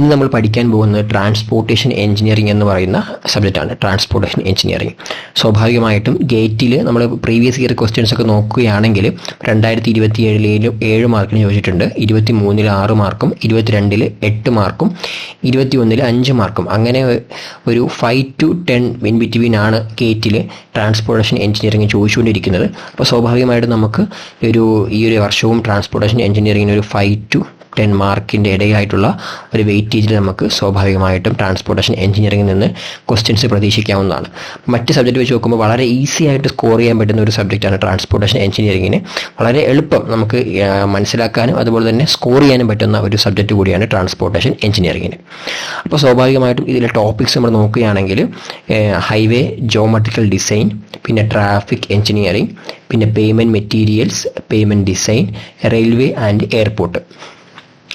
ഇന്ന് നമ്മൾ പഠിക്കാൻ പോകുന്നത് ട്രാൻസ്പോർട്ടേഷൻ എഞ്ചിനീയറിംഗ് എന്ന് പറയുന്ന സബ്ജക്റ്റാണ്. ട്രാൻസ്പോർട്ടേഷൻ എഞ്ചിനീയറിംഗ് സ്വാഭാവികമായിട്ടും ഗേറ്റിൽ നമ്മൾ പ്രീവിയസ് ഇയർ ക്വസ്റ്റ്യൻസ് ഒക്കെ നോക്കുകയാണെങ്കിൽ 2027 7 മാർക്കിന് ചോദിച്ചിട്ടുണ്ട്, 23 6 മാർക്കും, 22 8 മാർക്കും, 21 5 മാർക്കും, അങ്ങനെ ഒരു 5 to 10 ഇൻ ബിറ്റ്വീൻ ആണ് ഗേറ്റിൽ ട്രാൻസ്പോർട്ടേഷൻ എഞ്ചിനീയറിംഗ് ചോദിച്ചുകൊണ്ടിരിക്കുന്നത്. അപ്പോൾ സ്വാഭാവികമായിട്ടും നമുക്ക് ഈ ഒരു വർഷവും ട്രാൻസ്പോർട്ടേഷൻ എഞ്ചിനീയറിംഗിന് ഒരു 5 to 10 മാർക്കിൻ്റെ ഇടയായിട്ടുള്ള ഒരു വെയിറ്റേജിൽ നമുക്ക് സ്വാഭാവികമായിട്ടും ട്രാൻസ്പോർട്ടേഷൻ എഞ്ചിനീയറിംഗിൽ നിന്ന് ക്വസ്റ്റ്യൻസ് പ്രതീക്ഷിക്കാവുന്നതാണ്. മറ്റ് സബ്ജക്റ്റ് വെച്ച് നോക്കുമ്പോൾ വളരെ ഈസി ആയിട്ട് സ്കോർ ചെയ്യാൻ പറ്റുന്ന ഒരു സബ്ജക്റ്റാണ് ട്രാൻസ്പോർട്ടേഷൻ എഞ്ചിനീയറിംഗിന്. വളരെ എളുപ്പം നമുക്ക് മനസ്സിലാക്കാനും അതുപോലെ തന്നെ സ്കോർ ചെയ്യാനും പറ്റുന്ന ഒരു സബ്ജക്റ്റ് കൂടിയാണ് ട്രാൻസ്പോർട്ടേഷൻ എഞ്ചിനീയറിംഗിന്. അപ്പോൾ സ്വാഭാവികമായിട്ടും ഇതിലെ ടോപ്പിക്സ് നമ്മൾ നോക്കുകയാണെങ്കിൽ ഹൈവേ ജോമെട്രിക്കൽ ഡിസൈൻ, പിന്നെ ട്രാഫിക് എഞ്ചിനീയറിംഗ്, പിന്നെ payment materials, payment design, railway and airport.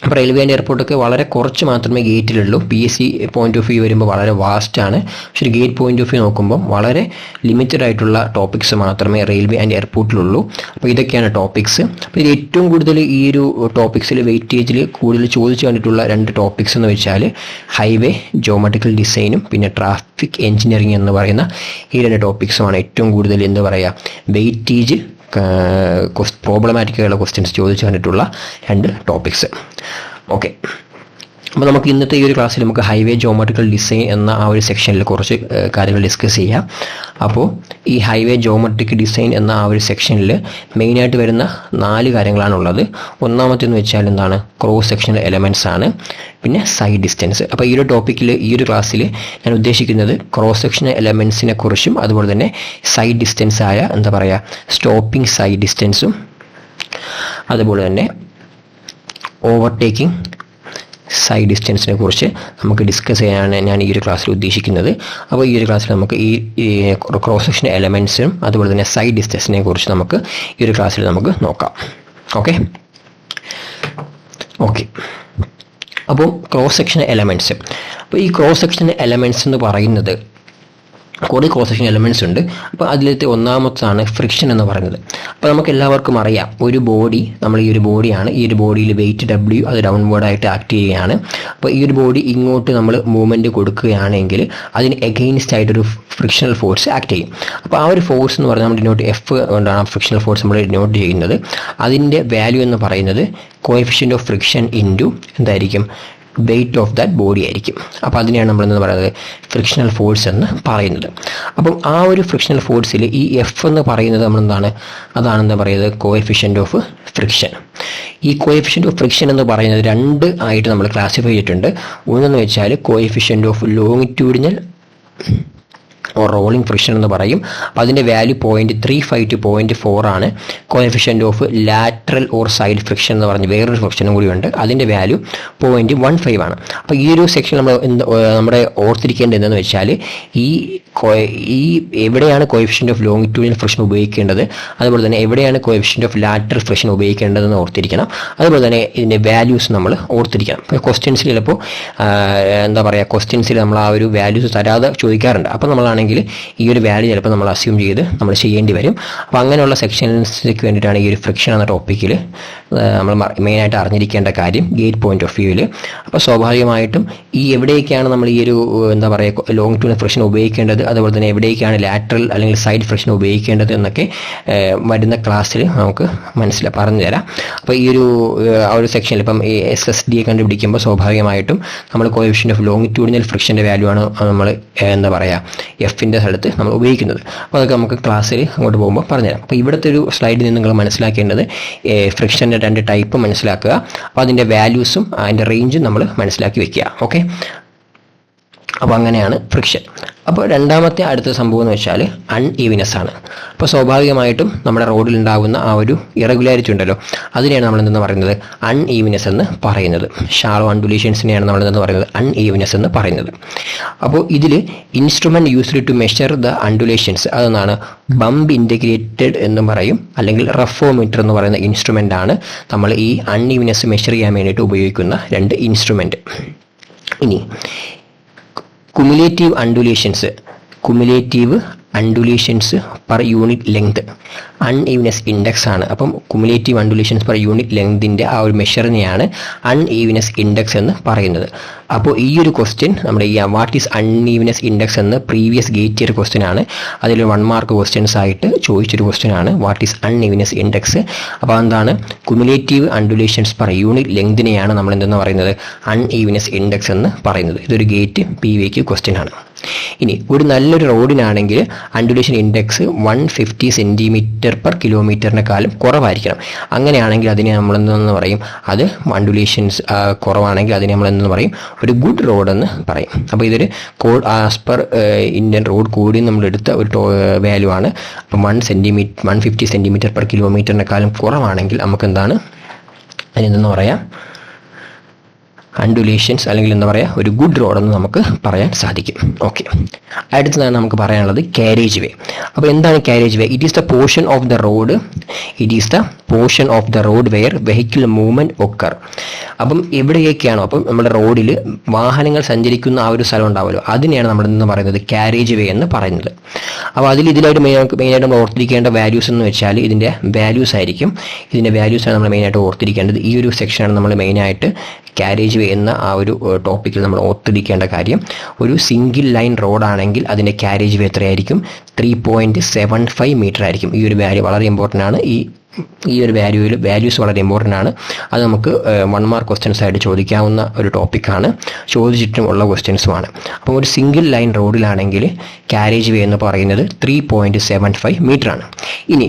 അപ്പോൾ റെയിൽവേ ആൻഡ് എയർപോർട്ടൊക്കെ വളരെ കുറച്ച് മാത്രമേ ഗേറ്റിലുള്ളൂ. PSC പോയിന്റ് ഓഫ് വ്യൂ വരുമ്പോൾ വളരെ വാസ്റ്റാണ്. പക്ഷേ ഗേറ്റ് പോയിന്റ് ഓഫ് വ്യൂ നോക്കുമ്പോൾ വളരെ ലിമിറ്റഡ് ആയിട്ടുള്ള ടോപ്പിക്സ് മാത്രമേ റെയിൽവേ ആൻഡ് എയർപോർട്ടിലുള്ളൂ. അപ്പോൾ ഇതൊക്കെയാണ് ടോപ്പിക്സ്. അപ്പോൾ ഇത് ഏറ്റവും കൂടുതൽ ഈ ഒരു ടോപ്പിക്സിൽ വെയിറ്റേജിൽ കൂടുതൽ ചോദിച്ചു കണ്ടിട്ടുള്ള 2 ടോപ്പിക്സ് എന്ന് വെച്ചാൽ ഹൈവേ ജോമെട്രിക്കൽ ഡിസൈനും പിന്നെ ട്രാഫിക് എഞ്ചിനീയറിംഗ് എന്ന് പറയുന്ന ഈ 2 ടോപ്പിക്സുമാണ് ഏറ്റവും കൂടുതൽ എന്താ പറയുക വെയിറ്റേജ് പ്രോബ്ലമാറ്റിക്കായുള്ള ക്വസ്റ്റ്യൻസ് ചോദിച്ചു കണ്ടിട്ടുള്ള 2 ടോപ്പിക്സ്. ഓക്കെ, അപ്പോൾ നമുക്ക് ഇന്നത്തെ ഈ ഒരു ക്ലാസ്സിൽ നമുക്ക് ഹൈവേ ജോമെട്രിക്കൽ ഡിസൈൻ എന്ന ആ ഒരു സെക്ഷനിൽ കുറച്ച് കാര്യങ്ങൾ ഡിസ്കസ് ചെയ്യാം. അപ്പോൾ ഈ ഹൈവേ ജോമെട്രിക് ഡിസൈൻ എന്ന ആ ഒരു സെക്ഷനിൽ മെയിനായിട്ട് വരുന്ന 4 കാര്യങ്ങളാണുള്ളത്. ഒന്നാമത്തേന്ന് വെച്ചാൽ എന്താണ്, ക്രോസ് സെക്ഷണൽ എലമെൻറ്റ്സ് ആണ്, പിന്നെ സൈഡ് ഡിസ്റ്റൻസ്. അപ്പോൾ ഈ ഒരു ടോപ്പിക്കിൽ ഈ ഒരു ക്ലാസ്സിൽ ഞാൻ ഉദ്ദേശിക്കുന്നത് ക്രോസ് സെക്ഷണൽ എലമെൻറ്റ്സിനെ കുറിച്ചും അതുപോലെ തന്നെ സൈഡ് ഡിസ്റ്റൻസ് ആയ എന്താ പറയുക സ്റ്റോപ്പിംഗ് സൈഡ് ഡിസ്റ്റൻസും അതുപോലെ തന്നെ ഓവർടേക്കിംഗ് സൈഡ് ഡിസ്റ്റൻസിനെ കുറിച്ച് നമുക്ക് ഡിസ്കസ് ചെയ്യാനാണ് ഞാൻ ഈ ഒരു ക്ലാസ്സിൽ ഉദ്ദേശിക്കുന്നത്. അപ്പോൾ ഈ ഒരു ക്ലാസ്സിൽ നമുക്ക് ഈ ക്രോസ് സെക്ഷൻ എലമെൻറ്റ്സും അതുപോലെ തന്നെ സൈഡ് ഡിസ്റ്റൻസിനെ കുറിച്ച് നമുക്ക് ഈ ഒരു ക്ലാസ്സിൽ നമുക്ക് നോക്കാം. ഓക്കെ, അപ്പോൾ ക്രോസ് സെക്ഷൻ എലമെൻറ്റ്സ്. അപ്പോൾ ഈ ക്രോസ് സെക്ഷൻ എലമെൻറ്റ്സ് എന്ന് പറയുന്നത് കുറേ ക്രോസ് സെക്ഷൻ എലമെൻറ്റ്സ് ഉണ്ട്. അപ്പോൾ അതിലത്തെ ഒന്നാമത്താണ് ഫ്രിക്ഷൻ എന്ന് പറയുന്നത്. അപ്പോൾ നമുക്ക് എല്ലാവർക്കും അറിയാം, ഒരു ബോഡി, നമ്മൾ ഈ ഒരു ബോഡിയാണ്, ഈ ഒരു ബോഡിയിൽ വെയിറ്റ് W അത് ഡൗൺവേർഡായിട്ട് ആക്ട് ചെയ്യുകയാണ്. അപ്പോൾ ഈ ഒരു ബോഡി ഇങ്ങോട്ട് നമ്മൾ മൂവ്മെൻറ്റ് കൊടുക്കുകയാണെങ്കിൽ അതിന് എഗെയിൻസ്റ്റ് ആയിട്ടൊരു ഫ്രിക്ഷണൽ ഫോഴ്സ് ആക്ട് ചെയ്യും. അപ്പോൾ ആ ഒരു ഫോഴ്സ് എന്ന് പറഞ്ഞാൽ നമ്മൾ ഡിനോട്ട് F കൊണ്ടാണ് ഫ്രിക്ഷണൽ ഫോഴ്സ് നമ്മൾ ഡിനോട്ട് ചെയ്യുന്നത്. അതിൻ്റെ വാല്യൂ എന്ന് പറയുന്നത് കോഎഫിഷ്യൻ്റ് ഓഫ് ഫ്രിക്ഷൻ ഇൻറ്റു എന്തായിരിക്കും, വെയിറ്റ് ഓഫ് ദാറ്റ് ബോഡി ആയിരിക്കും. അപ്പോൾ അതിനെയാണ് നമ്മൾ എന്ന് പറയുന്നത് ഫ്രിക്ഷണൽ ഫോഴ്സ് എന്ന് പറയുന്നത്. അപ്പം ആ ഒരു ഫ്രിക്ഷണൽ ഫോഴ്സിൽ ഈ F എന്ന് പറയുന്നത് നമ്മളെന്താണ്, അതാണെന്താ പറയുന്നത് കോഎഫിഷ്യൻ്റ് ഓഫ് ഫ്രിക്ഷൻ. ഈ കോഎഫിഷ്യൻ്റ് ഓഫ് ഫ്രിക്ഷൻ എന്ന് പറയുന്നത് 2 ആയിട്ട് നമ്മൾ ക്ലാസിഫൈ ചെയ്തിട്ടുണ്ട്. ഒന്നെന്ന് വെച്ചാൽ coefficient of longitudinal rolling friction എന്ന് പറയും. അപ്പോൾ അതിൻ്റെ വാല്യൂ 0.35 to 0.4 ആണ്. Coefficient of lateral or side friction എന്ന് പറഞ്ഞ് വേറൊരു ഫ്രിക്ഷനും കൂടി ഉണ്ട്, അതിൻ്റെ വാല്യൂ 0.15 ആണ്. അപ്പോൾ ഈ ഒരു സെക്ഷൻ നമ്മൾ നമ്മുടെ ഓർത്തിരിക്കേണ്ടത് എന്തെന്ന് വെച്ചാൽ ഈ എവിടെയാണ് കോഎഫിഷ്യൻ്റ് ഓഫ് ലോങ്ങിറ്റ്യൂഡിനൽ ഫ്രിക്ഷൻ ഉപയോഗിക്കേണ്ടത്, അതുപോലെ തന്നെ എവിടെയാണ് കോഎഫിഷ്യൻ്റ് ഓഫ് ലാറ്ററൽ ഫ്രിക്ഷൻ ഉപയോഗിക്കേണ്ടതെന്ന് ഓർത്തിരിക്കണം. അതുപോലെ തന്നെ ഇതിൻ്റെ വാല്യൂസ് നമ്മൾ ഓർത്തിരിക്കണം. ഇപ്പോൾ ക്വസ്റ്റ്യൻസിൽ ചിലപ്പോൾ എന്താ പറയുക, ക്വസ്റ്റ്യൻസിൽ നമ്മൾ ആ ഒരു വാല്യൂസ് തരാതെ ചോദിക്കാറുണ്ട്. അപ്പോൾ നമ്മളാണെങ്കിൽ ഈ ഒരു വാല്യൂ ചിലപ്പോൾ നമ്മൾ അസ്യൂം ചെയ്ത് നമ്മൾ ചെയ്യേണ്ടി വരും. അപ്പോൾ അങ്ങനെയുള്ള സെക്ഷൻസിലേക്ക് വേണ്ടിയിട്ടാണ് ഈ ഒരു ഫ്രിക്ഷൻ എന്ന ടോപ്പിക്കിൽ നമ്മൾ മെയിനായിട്ട് അറിഞ്ഞിരിക്കേണ്ട കാര്യം ഗേറ്റ് പോയിന്റ് ഓഫ് വ്യൂവിൽ. അപ്പോൾ സ്വാഭാവികമായിട്ടും ഈ എവിടെയൊക്കെയാണ് നമ്മൾ ഈ ഒരു എന്താ പറയുക ലോങ്ങിറ്റ്യൂഡിനൽ ഫ്രിക്ഷൻ ഉപയോഗിക്കേണ്ടത്, അതുപോലെ തന്നെ എവിടെയൊക്കെയാണ് ലാറ്ററൽ അല്ലെങ്കിൽ സൈഡ് ഫ്രിക്ഷൻ ഉപയോഗിക്കേണ്ടത് എന്നൊക്കെ വരുന്ന ക്ലാസ്സിൽ നമുക്ക് പറഞ്ഞു തരാം. അപ്പോൾ ഈ ആ ഒരു സെക്ഷനിൽ ഇപ്പം ഈ SSD കണ്ടുപിടിക്കുമ്പോൾ സ്വാഭാവികമായിട്ടും നമ്മൾ കോഎഫിഷ്യൻ്റ് ഓഫ് ലോങ്ങിറ്റ്യൂഡിനൽ ഫ്രിക്ഷൻ്റെ വാല്യൂ ആണ് നമ്മൾ എന്താ പറയുക Fൻ്റെ സ്ഥലത്ത് നമ്മൾ ഉപയോഗിക്കുന്നത്. അപ്പോൾ അതൊക്കെ നമുക്ക് ക്ലാസ്സിൽ അങ്ങോട്ട് പോകുമ്പോൾ പറഞ്ഞുതരാം. അപ്പോൾ ഇവിടുത്തെ ഒരു സ്ലൈഡിൽ നിന്ന് നിങ്ങൾ മനസ്സിലാക്കേണ്ടത് ഫ്രിക്ഷൻ്റെ 2 ടൈപ്പ് മനസ്സിലാക്കുക. അപ്പോൾ അതിൻ്റെ വാല്യൂസും അതിൻ്റെ റേഞ്ചും നമ്മൾ മനസ്സിലാക്കി വെക്കുക. ഓക്കെ, അപ്പോൾ അങ്ങനെയാണ് ഫ്രിക്ഷൻ. അപ്പോൾ രണ്ടാമത്തെ അടുത്ത സംഭവം എന്ന് വെച്ചാൽ അൺഈവനെസ് ആണ്. അപ്പോൾ സ്വാഭാവികമായിട്ടും നമ്മുടെ റോഡിൽ ഉണ്ടാകുന്ന ആ ഒരു ഇറഗുലാരിറ്റി ഉണ്ടല്ലോ, അതിനെയാണ് നമ്മൾ എന്തെന്ന് പറയുന്നത് അൺഈവനെസ് എന്ന് പറയുന്നത്. ഷാളോ അൺഡുലേഷൻസിനെയാണ് നമ്മൾ എന്തെന്ന് പറയുന്നത് അൺഈവനെസ് എന്ന് പറയുന്നത്. അപ്പോൾ ഇതിൽ instrument used to measure the undulations അതെന്നാണ് ബംപ് ഇൻറ്റഗ്രേറ്റഡ് എന്ന് പറയും, അല്ലെങ്കിൽ റഫോമീറ്റർ എന്ന് പറയുന്ന ഇൻസ്ട്രുമെൻ്റ് ആണ് നമ്മൾ ഈ അൺഈവനെസ് മെഷർ ചെയ്യാൻ വേണ്ടിയിട്ട് ഉപയോഗിക്കുന്ന 2 ഇൻസ്ട്രുമെൻറ്റ്. ഇനി cumulative undulations per unit length. Unevenness index ആണ്. അപ്പം കുമുലേറ്റീവ് അണ്ടുലേഷൻസ് പെർ യൂണിറ്റ് ലെങ്തിൻ്റെ ആ ഒരു മെഷറിനെയാണ് അൺഈവ്നെസ് ഇൻഡെക്സ് എന്ന് പറയുന്നത്. അപ്പോൾ ഈ ഒരു ക്വസ്റ്റ്യൻ നമ്മുടെ ഈ വാട്ട് ഈസ് അൺഈവ്നെസ് ഇൻഡെക്സ് എന്ന് പ്രീവിയസ് ഗേറ്റ് ഇയർ ക്വസ്റ്റ്യൻ ആണ്. അതിൽ 1 മാർക്ക് ക്വസ്റ്റ്യൻസ് ആയിട്ട് ചോദിച്ചൊരു ക്വസ്റ്റ്യൻ ആണ് വാട്ട് ഈസ് അൺഈവ്നെസ് ഇൻഡെക്സ്. അപ്പോൾ എന്താണ് കുമുലേറ്റീവ് അണ്ടുലേഷൻസ് പെർ യൂണിറ്റ് ലെങ്തിനെയാണ് നമ്മൾ എന്തെന്ന് പറയുന്നത് അൺഈവ്നെസ് ഇൻഡെക്സ് എന്ന് പറയുന്നത്. ഇതൊരു ഗേറ്റ് PVQ ക്വസ്റ്റ്യൻ ആണ്. ഇനി ഒരു നല്ലൊരു റോഡിനാണെങ്കിൽ അണ്ടുലേഷൻ ഇൻഡെക്സ് 150 cm/km കുറവായിരിക്കണം. അങ്ങനെയാണെങ്കിൽ അതിനെ നമ്മൾ എന്തെന്ന് പറയും, അത് അണ്ടുലേഷൻസ് കുറവാണെങ്കിൽ അതിനെ നമ്മൾ എന്തെന്ന് പറയും, ഒരു ഗുഡ് റോഡ് എന്ന് പറയും. അപ്പോൾ ഇതൊരു code as per Indian road കോഡിൽ നമ്മൾ എടുത്ത ഒരു വാല്യൂ ആണ്. അപ്പം 150 cm/km കുറവാണെങ്കിൽ നമുക്ക് എന്താണ് അതിനെന്തെന്ന് പറയാം, അണ്ടുലേഷൻസ് അല്ലെങ്കിൽ എന്താ പറയുക ഒരു ഗുഡ് റോഡെന്ന് നമുക്ക് പറയാൻ സാധിക്കും. ഓക്കെ, അടുത്തതാണ് നമുക്ക് പറയാനുള്ളത് കാരേജ് വേ. അപ്പോൾ എന്താണ് carriage way? It is the portion of the road where vehicle movement occur. അപ്പം എവിടെയൊക്കെയാണോ, അപ്പം നമ്മുടെ റോഡിൽ വാഹനങ്ങൾ സഞ്ചരിക്കുന്ന ആ ഒരു സ്ഥലം ഉണ്ടാവുമല്ലോ, അതിനെയാണ് നമ്മൾ എന്ന് പറയുന്നത് കാരേജ് വേ എന്ന് പറയുന്നത്. അപ്പോൾ ഇതിലായിട്ട് മെയിനായിട്ട് നമ്മൾ ഓർത്തിരിക്കേണ്ട വാല്യൂസ് എന്ന് വെച്ചാൽ ഇതിൻ്റെ വാല്യൂസ് ആയിരിക്കും. ഇതിൻ്റെ വാല്യൂസാണ് നമ്മൾ മെയിനായിട്ട് ഓർത്തിരിക്കേണ്ടത്. ഈ ഒരു സെക്ഷനാണ് നമ്മൾ മെയിനായിട്ട് കാരേജ് വേ എന്ന ആ ഒരു ടോപ്പിക്കിൽ നമ്മൾ ഓർത്തിരിക്കേണ്ട കാര്യം. ഒരു സിംഗിൾ ലൈൻ റോഡാണെങ്കിൽ അതിൻ്റെ കാരേജ് വേ എത്രയായിരിക്കും? 3.75 മീറ്റർ ആയിരിക്കും. ഈ ഒരു വാല്യൂ വളരെ ഇമ്പോർട്ടൻ്റ് ആണ്. ഈ ഒരു വാല്യൂസ് വളരെ ഇമ്പോർട്ടൻ്റ് ആണ്. അത് നമുക്ക് 1 മാർക്ക് ക്വസ്റ്റ്യൻസ് ആയിട്ട് ചോദിക്കാവുന്ന ഒരു ടോപ്പിക്കാണ്, ചോദിച്ചിട്ടുമുള്ള ക്വസ്റ്റ്യൻസുമാണ്. അപ്പോൾ ഒരു സിംഗിൾ ലൈൻ റോഡിലാണെങ്കിൽ കാരേജ് വേ എന്ന് പറയുന്നത് 3.75 മീറ്റർ ആണ്. ഇനി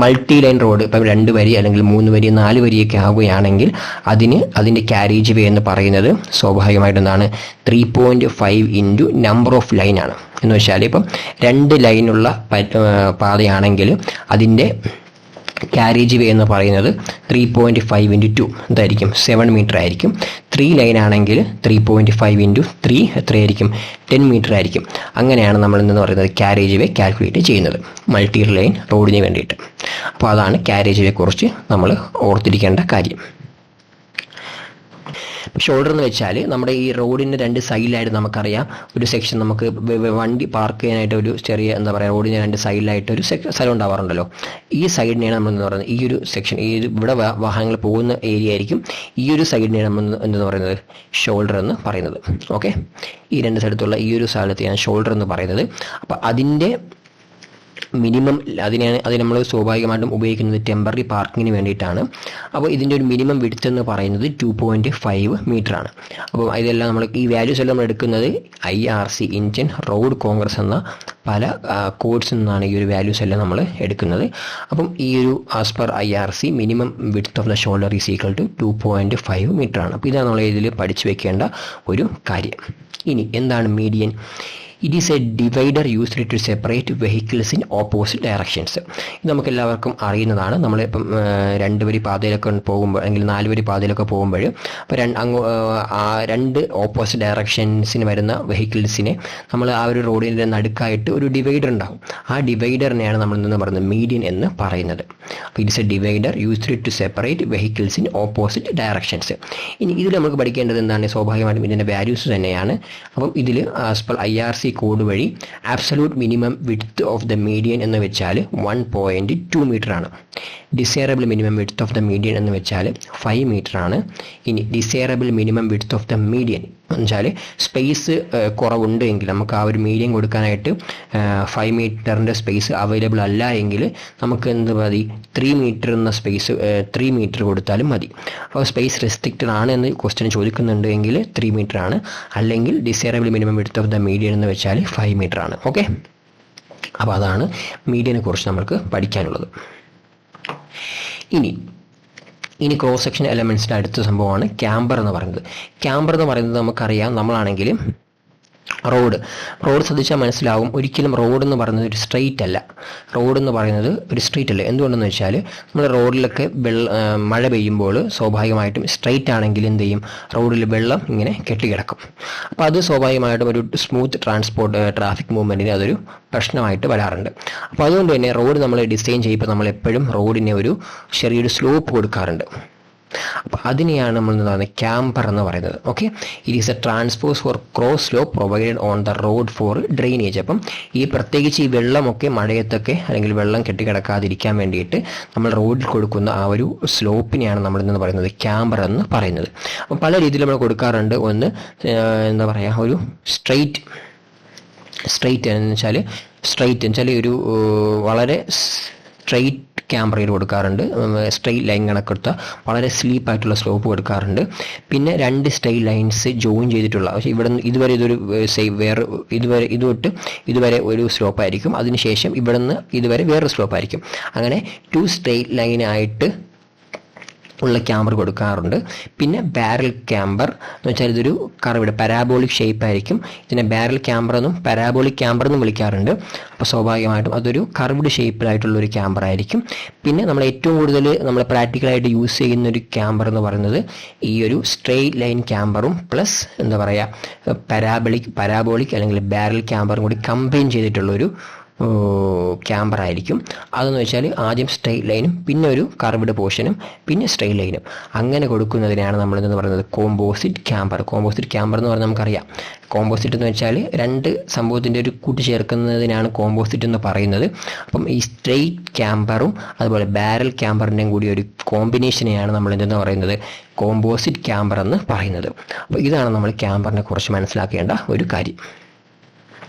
മൾട്ടി ലൈൻ റോഡ്, ഇപ്പം 2 വരി അല്ലെങ്കിൽ 3 വരി 4 വരിയൊക്കെ ആവുകയാണെങ്കിൽ അതിൻ്റെ കാരേജ് വേ എന്ന് പറയുന്നത് സ്വാഭാവികമായിട്ട് എന്താണ് 3.5 ഇൻറ്റു നമ്പർ ഓഫ് ലൈൻ ആണ്. എന്ന് വെച്ചാൽ ഇപ്പം 2 ലൈനുള്ള പാതയാണെങ്കിൽ അതിൻ്റെ കാരേജ് വേ എന്ന് പറയുന്നത് 3.5 ഇൻറ്റു 2 എന്തായിരിക്കും 7 മീറ്റർ ആയിരിക്കും. 3 ലൈൻ ആണെങ്കിൽ 3.5 ഇൻറ്റു 3 എത്രയായിരിക്കും 10 മീറ്റർ ആയിരിക്കും. അങ്ങനെയാണ് നമ്മൾ എന്ന് പറയുന്നത് കാരേജ് വേ കാൽക്കുലേറ്റ് ചെയ്യുന്നത് മൾട്ടി ലൈൻ റോഡിന് വേണ്ടിയിട്ട്. അപ്പോൾ അതാണ് കാരേജ് വേ കുറിച്ച് നമ്മൾ ഓർത്തിരിക്കേണ്ട കാര്യം. ഷോൾഡർ എന്ന് വെച്ചാൽ നമ്മുടെ ഈ റോഡിൻ്റെ 2 സൈഡിലായിട്ട് നമുക്കറിയാം ഒരു സെക്ഷൻ, നമുക്ക് വണ്ടി പാർക്ക് ചെയ്യാനായിട്ട് ഒരു ചെറിയ എന്താ പറയുക റോഡിൻ്റെ 2 സൈഡിലായിട്ട് ഒരു സ്ഥലം ഉണ്ടാവാറുണ്ടല്ലോ. ഈ സൈഡിനെയാണ് നമ്മൾ എന്ന് പറയുന്നത് ഈ ഒരു സെക്ഷൻ, ഇവിടെ വാഹനങ്ങൾ പോകുന്ന ഏരിയ ആയിരിക്കും. ഈ ഒരു സൈഡിനെയാണ് നമ്മൾ എന്തെന്ന് പറയുന്നത് ഷോൾഡർ എന്ന് പറയുന്നത്. ഓക്കെ, ഈ 2 സ്ഥലത്തുള്ള ഈ ഒരു സ്ഥലത്തെയാണ് ഷോൾഡർ എന്ന് പറയുന്നത്. അപ്പോൾ അതിൻ്റെ മിനിമം അതിനെ നമ്മൾ സ്വാഭാവികമായിട്ടും ഉപയോഗിക്കുന്നത് ടെമ്പററി പാർക്കിങ്ങിന് വേണ്ടിയിട്ടാണ്. അപ്പോൾ ഇതിൻ്റെ ഒരു മിനിമം വിഡ്ത്ത് എന്ന് പറയുന്നത് 2.5 മീറ്റർ ആണ്. അപ്പോൾ ഇതെല്ലാം നമ്മൾ ഈ വാല്യൂസ് എല്ലാം നമ്മൾ എടുക്കുന്നത് IRC ഇന്ത്യൻ റോഡ് കോൺഗ്രസ് എന്ന പല കോഡ്സിൽ നിന്നാണ് ഈ ഒരു വാല്യൂസ് എല്ലാം നമ്മൾ എടുക്കുന്നത്. അപ്പം ഈ ഒരു as per IRC minimum width of the shoulder is equal to 2.5 metre ആണ്. അപ്പോൾ ഇതാണ് നമ്മൾ ഇതിൽ പഠിച്ചു വെക്കേണ്ട ഒരു കാര്യം. ഇനി എന്താണ് median? It is a divider used to separate vehicles in opposite directions. ഇത് നമുക്ക് എല്ലാവർക്കും അറിയുന്നതാണ്. നമ്മളിപ്പം 2 വരി പാതയിലൊക്കെ പോകുമ്പോൾ അല്ലെങ്കിൽ 4 വരി പാതയിലൊക്കെ പോകുമ്പോൾ അപ്പോൾ 2 ഓപ്പോസിറ്റ് ഡയറക്ഷൻസിന് വരുന്ന വെഹിക്കിൾസിനെ നമ്മൾ ആ ഒരു റോഡിൻ്റെ നടുക്കായിട്ട് ഒരു ഡിവൈഡർ ഉണ്ടാകും. ആ ഡിവൈഡറിനെയാണ് നമ്മൾ എന്ന് പറയുന്നത് മീഡിയൻ എന്ന് പറയുന്നത്. അപ്പോൾ it is a divider used to separate vehicles in opposite directions. ഇനി ഇതിൽ നമുക്ക് പഠിക്കേണ്ടത് എന്താണ്? സ്വാഭാവികമായിട്ടും ഇതിൻ്റെ വാല്യൂസ് തന്നെയാണ്. അപ്പം ഇതിൽ ആസ് പെർ IRC കോഡ് വഴി absolute minimum width of the median എന്ന് വെച്ചാൽ 1.2 മീറ്റർ ആണ്. Desirable minimum width of the median എന്ന് വെച്ചാൽ 5 മീറ്റർ ആണ്. ഇനി desirable minimum width of the median എന്ന് വെച്ചാൽ സ്പേസ് കുറവുണ്ട് എങ്കിൽ നമുക്ക് ആ ഒരു മീഡിയൻ കൊടുക്കാനായിട്ട് 5 മീറ്ററിൻ്റെ സ്പേസ് അവൈലബിൾ അല്ല എങ്കിൽ നമുക്ക് എന്ത് മതി 3 മീറ്റർ എന്ന സ്പേസ് 3 മീറ്റർ കൊടുത്താലും മതി. അപ്പോൾ സ്പേസ് റെസ്ട്രിക്റ്റഡ് ആണ് എന്ന് ക്വസ്റ്റ്യൻ ചോദിക്കുന്നുണ്ട് എങ്കിൽ 3 മീറ്റർ ആണ്. അല്ലെങ്കിൽ desirable minimum width of the median എന്ന് വെച്ചാൽ 5 മീറ്റർ ആണ്. ഓക്കെ, അപ്പോൾ അതാണ് മീഡിയനെ കുറിച്ച് നമുക്ക് പഠിക്കാനുള്ളത്. ഇനി ക്രോസ് സെക്ഷൻ എലമെൻറ്റ്സിൻ്റെ അടുത്ത സംഭവമാണ് ക്യാമ്പർ എന്ന് പറയുന്നത്. ക്യാമ്പർ എന്ന് പറയുന്നത് നമുക്കറിയാം, നമ്മളാണെങ്കിൽ റോഡ് ശ്രദ്ധിച്ചാൽ മനസ്സിലാവും. ഒരിക്കലും റോഡ് എന്ന് പറയുന്നത് ഒരു സ്ട്രെയിറ്റ് അല്ല. എന്തുകൊണ്ടെന്ന് വെച്ചാൽ നമ്മൾ റോഡിലൊക്കെ മഴ പെയ്യുമ്പോൾ സ്വാഭാവികമായിട്ടും സ്ട്രെയിറ്റ് ആണെങ്കിൽ എന്ത് ചെയ്യും, റോഡിൽ വെള്ളം ഇങ്ങനെ കെട്ടിക്കിടക്കും. അപ്പോൾ അത് സ്വാഭാവികമായിട്ടും ഒരു സ്മൂത്ത് ട്രാഫിക് മൂവ്മെൻറ്റിന് അതൊരു പ്രശ്നമായിട്ട് വരാറുണ്ട്. അപ്പോൾ അതുകൊണ്ട് തന്നെ റോഡ് നമ്മൾ ഡിസൈൻ ചെയ്യുമ്പോൾ നമ്മൾ എപ്പോഴും റോഡിനെ ഒരു ചെറിയൊരു സ്ലോപ്പ് കൊടുക്കാറുണ്ട്. അപ്പോൾ അതിനെയാണ് നമ്മൾ എന്താണ് ക്യാമ്പർ എന്ന് പറയുന്നത്. Okay, it is a transverse for cross slope provided on the road for drainage. അപ്പം ഈ പ്രത്യേകിച്ച് ഈ വെള്ളമൊക്കെ മഴയത്തൊക്കെ അല്ലെങ്കിൽ വെള്ളം കെട്ടിക്കിടക്കാതിരിക്കാൻ വേണ്ടിയിട്ട് നമ്മൾ റോഡിൽ കൊടുക്കുന്ന ആ ഒരു സ്ലോപ്പിനെയാണ് നമ്മൾ എന്ന് പറയുന്നത് ക്യാമ്പർ എന്ന് പറയുന്നത്. അപ്പം പല രീതിയിൽ നമ്മൾ കൊടുക്കാറുണ്ട്. ഒന്ന് എന്താ പറയുക, ഒരു സ്ട്രെയിറ്റ് എന്ന് വെച്ചാൽ ഒരു വളരെ സ്ട്രെയിറ്റ് ക്യാമ്പറയിൽ കൊടുക്കാറുണ്ട്. സ്ട്രെയിറ്റ് ലൈൻ കണക്കെടുത്ത വളരെ സ്ലീപ്പായിട്ടുള്ള സ്ലോപ്പ് കൊടുക്കാറുണ്ട്. പിന്നെ 2 സ്ട്രെയിറ്റ് ലൈൻസ് ജോയിൻ ചെയ്തിട്ടുള്ള, പക്ഷേ ഇവിടെ നിന്ന് ഇതുവരെ ഇതൊരു ഇതുവരെ ഒരു സ്ലോപ്പ് ആയിരിക്കും, അതിനുശേഷം ഇവിടെ നിന്ന് ഇതുവരെ വേറൊരു സ്ലോപ്പ് ആയിരിക്കും. അങ്ങനെ 2 സ്ട്രെയിറ്റ് ലൈനായിട്ട് ഉള്ള ക്യാമ്പർ കൊടുക്കാറുണ്ട്. പിന്നെ ബാരൽ ക്യാമ്പർ എന്ന് വെച്ചാൽ ഇതൊരു കർവ്ഡ് പാരാബോളിക് ഷേപ്പ് ആയിരിക്കും. ഇതിനെ ബാരൽ ക്യാമ്പർ എന്നും പാരാബോളിക് ക്യാമ്പർ എന്നും വിളിക്കാറുണ്ട്. അപ്പോൾ സ്വാഭാവികമായിട്ടും അതൊരു കർവ്ഡ് ഷേപ്പിലായിട്ടുള്ള ഒരു ക്യാമ്പർ ആയിരിക്കും. പിന്നെ നമ്മൾ ഏറ്റവും കൂടുതൽ നമ്മൾ പ്രാക്ടിക്കലായിട്ട് യൂസ് ചെയ്യുന്ന ഒരു ക്യാമ്പർ എന്ന് പറയുന്നത് ഈ ഒരു സ്ട്രെയിറ്റ് ലൈൻ ക്യാമ്പറും പ്ലസ് എന്താ പറയുക പാരാബോളിക് അല്ലെങ്കിൽ ബാരൽ ക്യാമ്പറും കൂടി കമ്പൈൻ ചെയ്തിട്ടുള്ളൊരു ക്യാമ്പർ ആയിരിക്കും. അതെന്ന് വെച്ചാൽ ആദ്യം സ്ട്രെയിറ്റ് ലൈനും പിന്നെ ഒരു കർവ്ഡ് പോർഷനും പിന്നെ സ്ട്രെയിറ്റ് ലൈനും അങ്ങനെ കൊടുക്കുന്നതിനാണ് നമ്മൾ എന്ന് പറയുന്നത് കോമ്പോസിറ്റ് ക്യാമ്പർ. കോമ്പോസിറ്റ് ക്യാമ്പർ എന്ന് പറഞ്ഞാൽ നമുക്കറിയാം, കോമ്പോസിറ്റ് എന്ന് വെച്ചാൽ 2 സംഭവത്തിൻ്റെ ഒരു കൂട്ടിച്ചേർക്കുന്നതിനാണ് കോമ്പോസിറ്റ് എന്ന് പറയുന്നത്. അപ്പം ഈ സ്ട്രെയിറ്റ് ക്യാമ്പറും അതുപോലെ ബാരൽ ക്യാമ്പറിൻ്റെയും കൂടി ഒരു കോമ്പിനേഷനെയാണ് നമ്മൾ എന്തെന്ന് പറയുന്നത് കോമ്പോസിറ്റ് ക്യാമ്പർ എന്ന് പറയുന്നത്. അപ്പോൾ ഇതാണ് നമ്മൾ ക്യാമ്പറിനെ കുറിച്ച് മനസ്സിലാക്കേണ്ട ഒരു കാര്യം.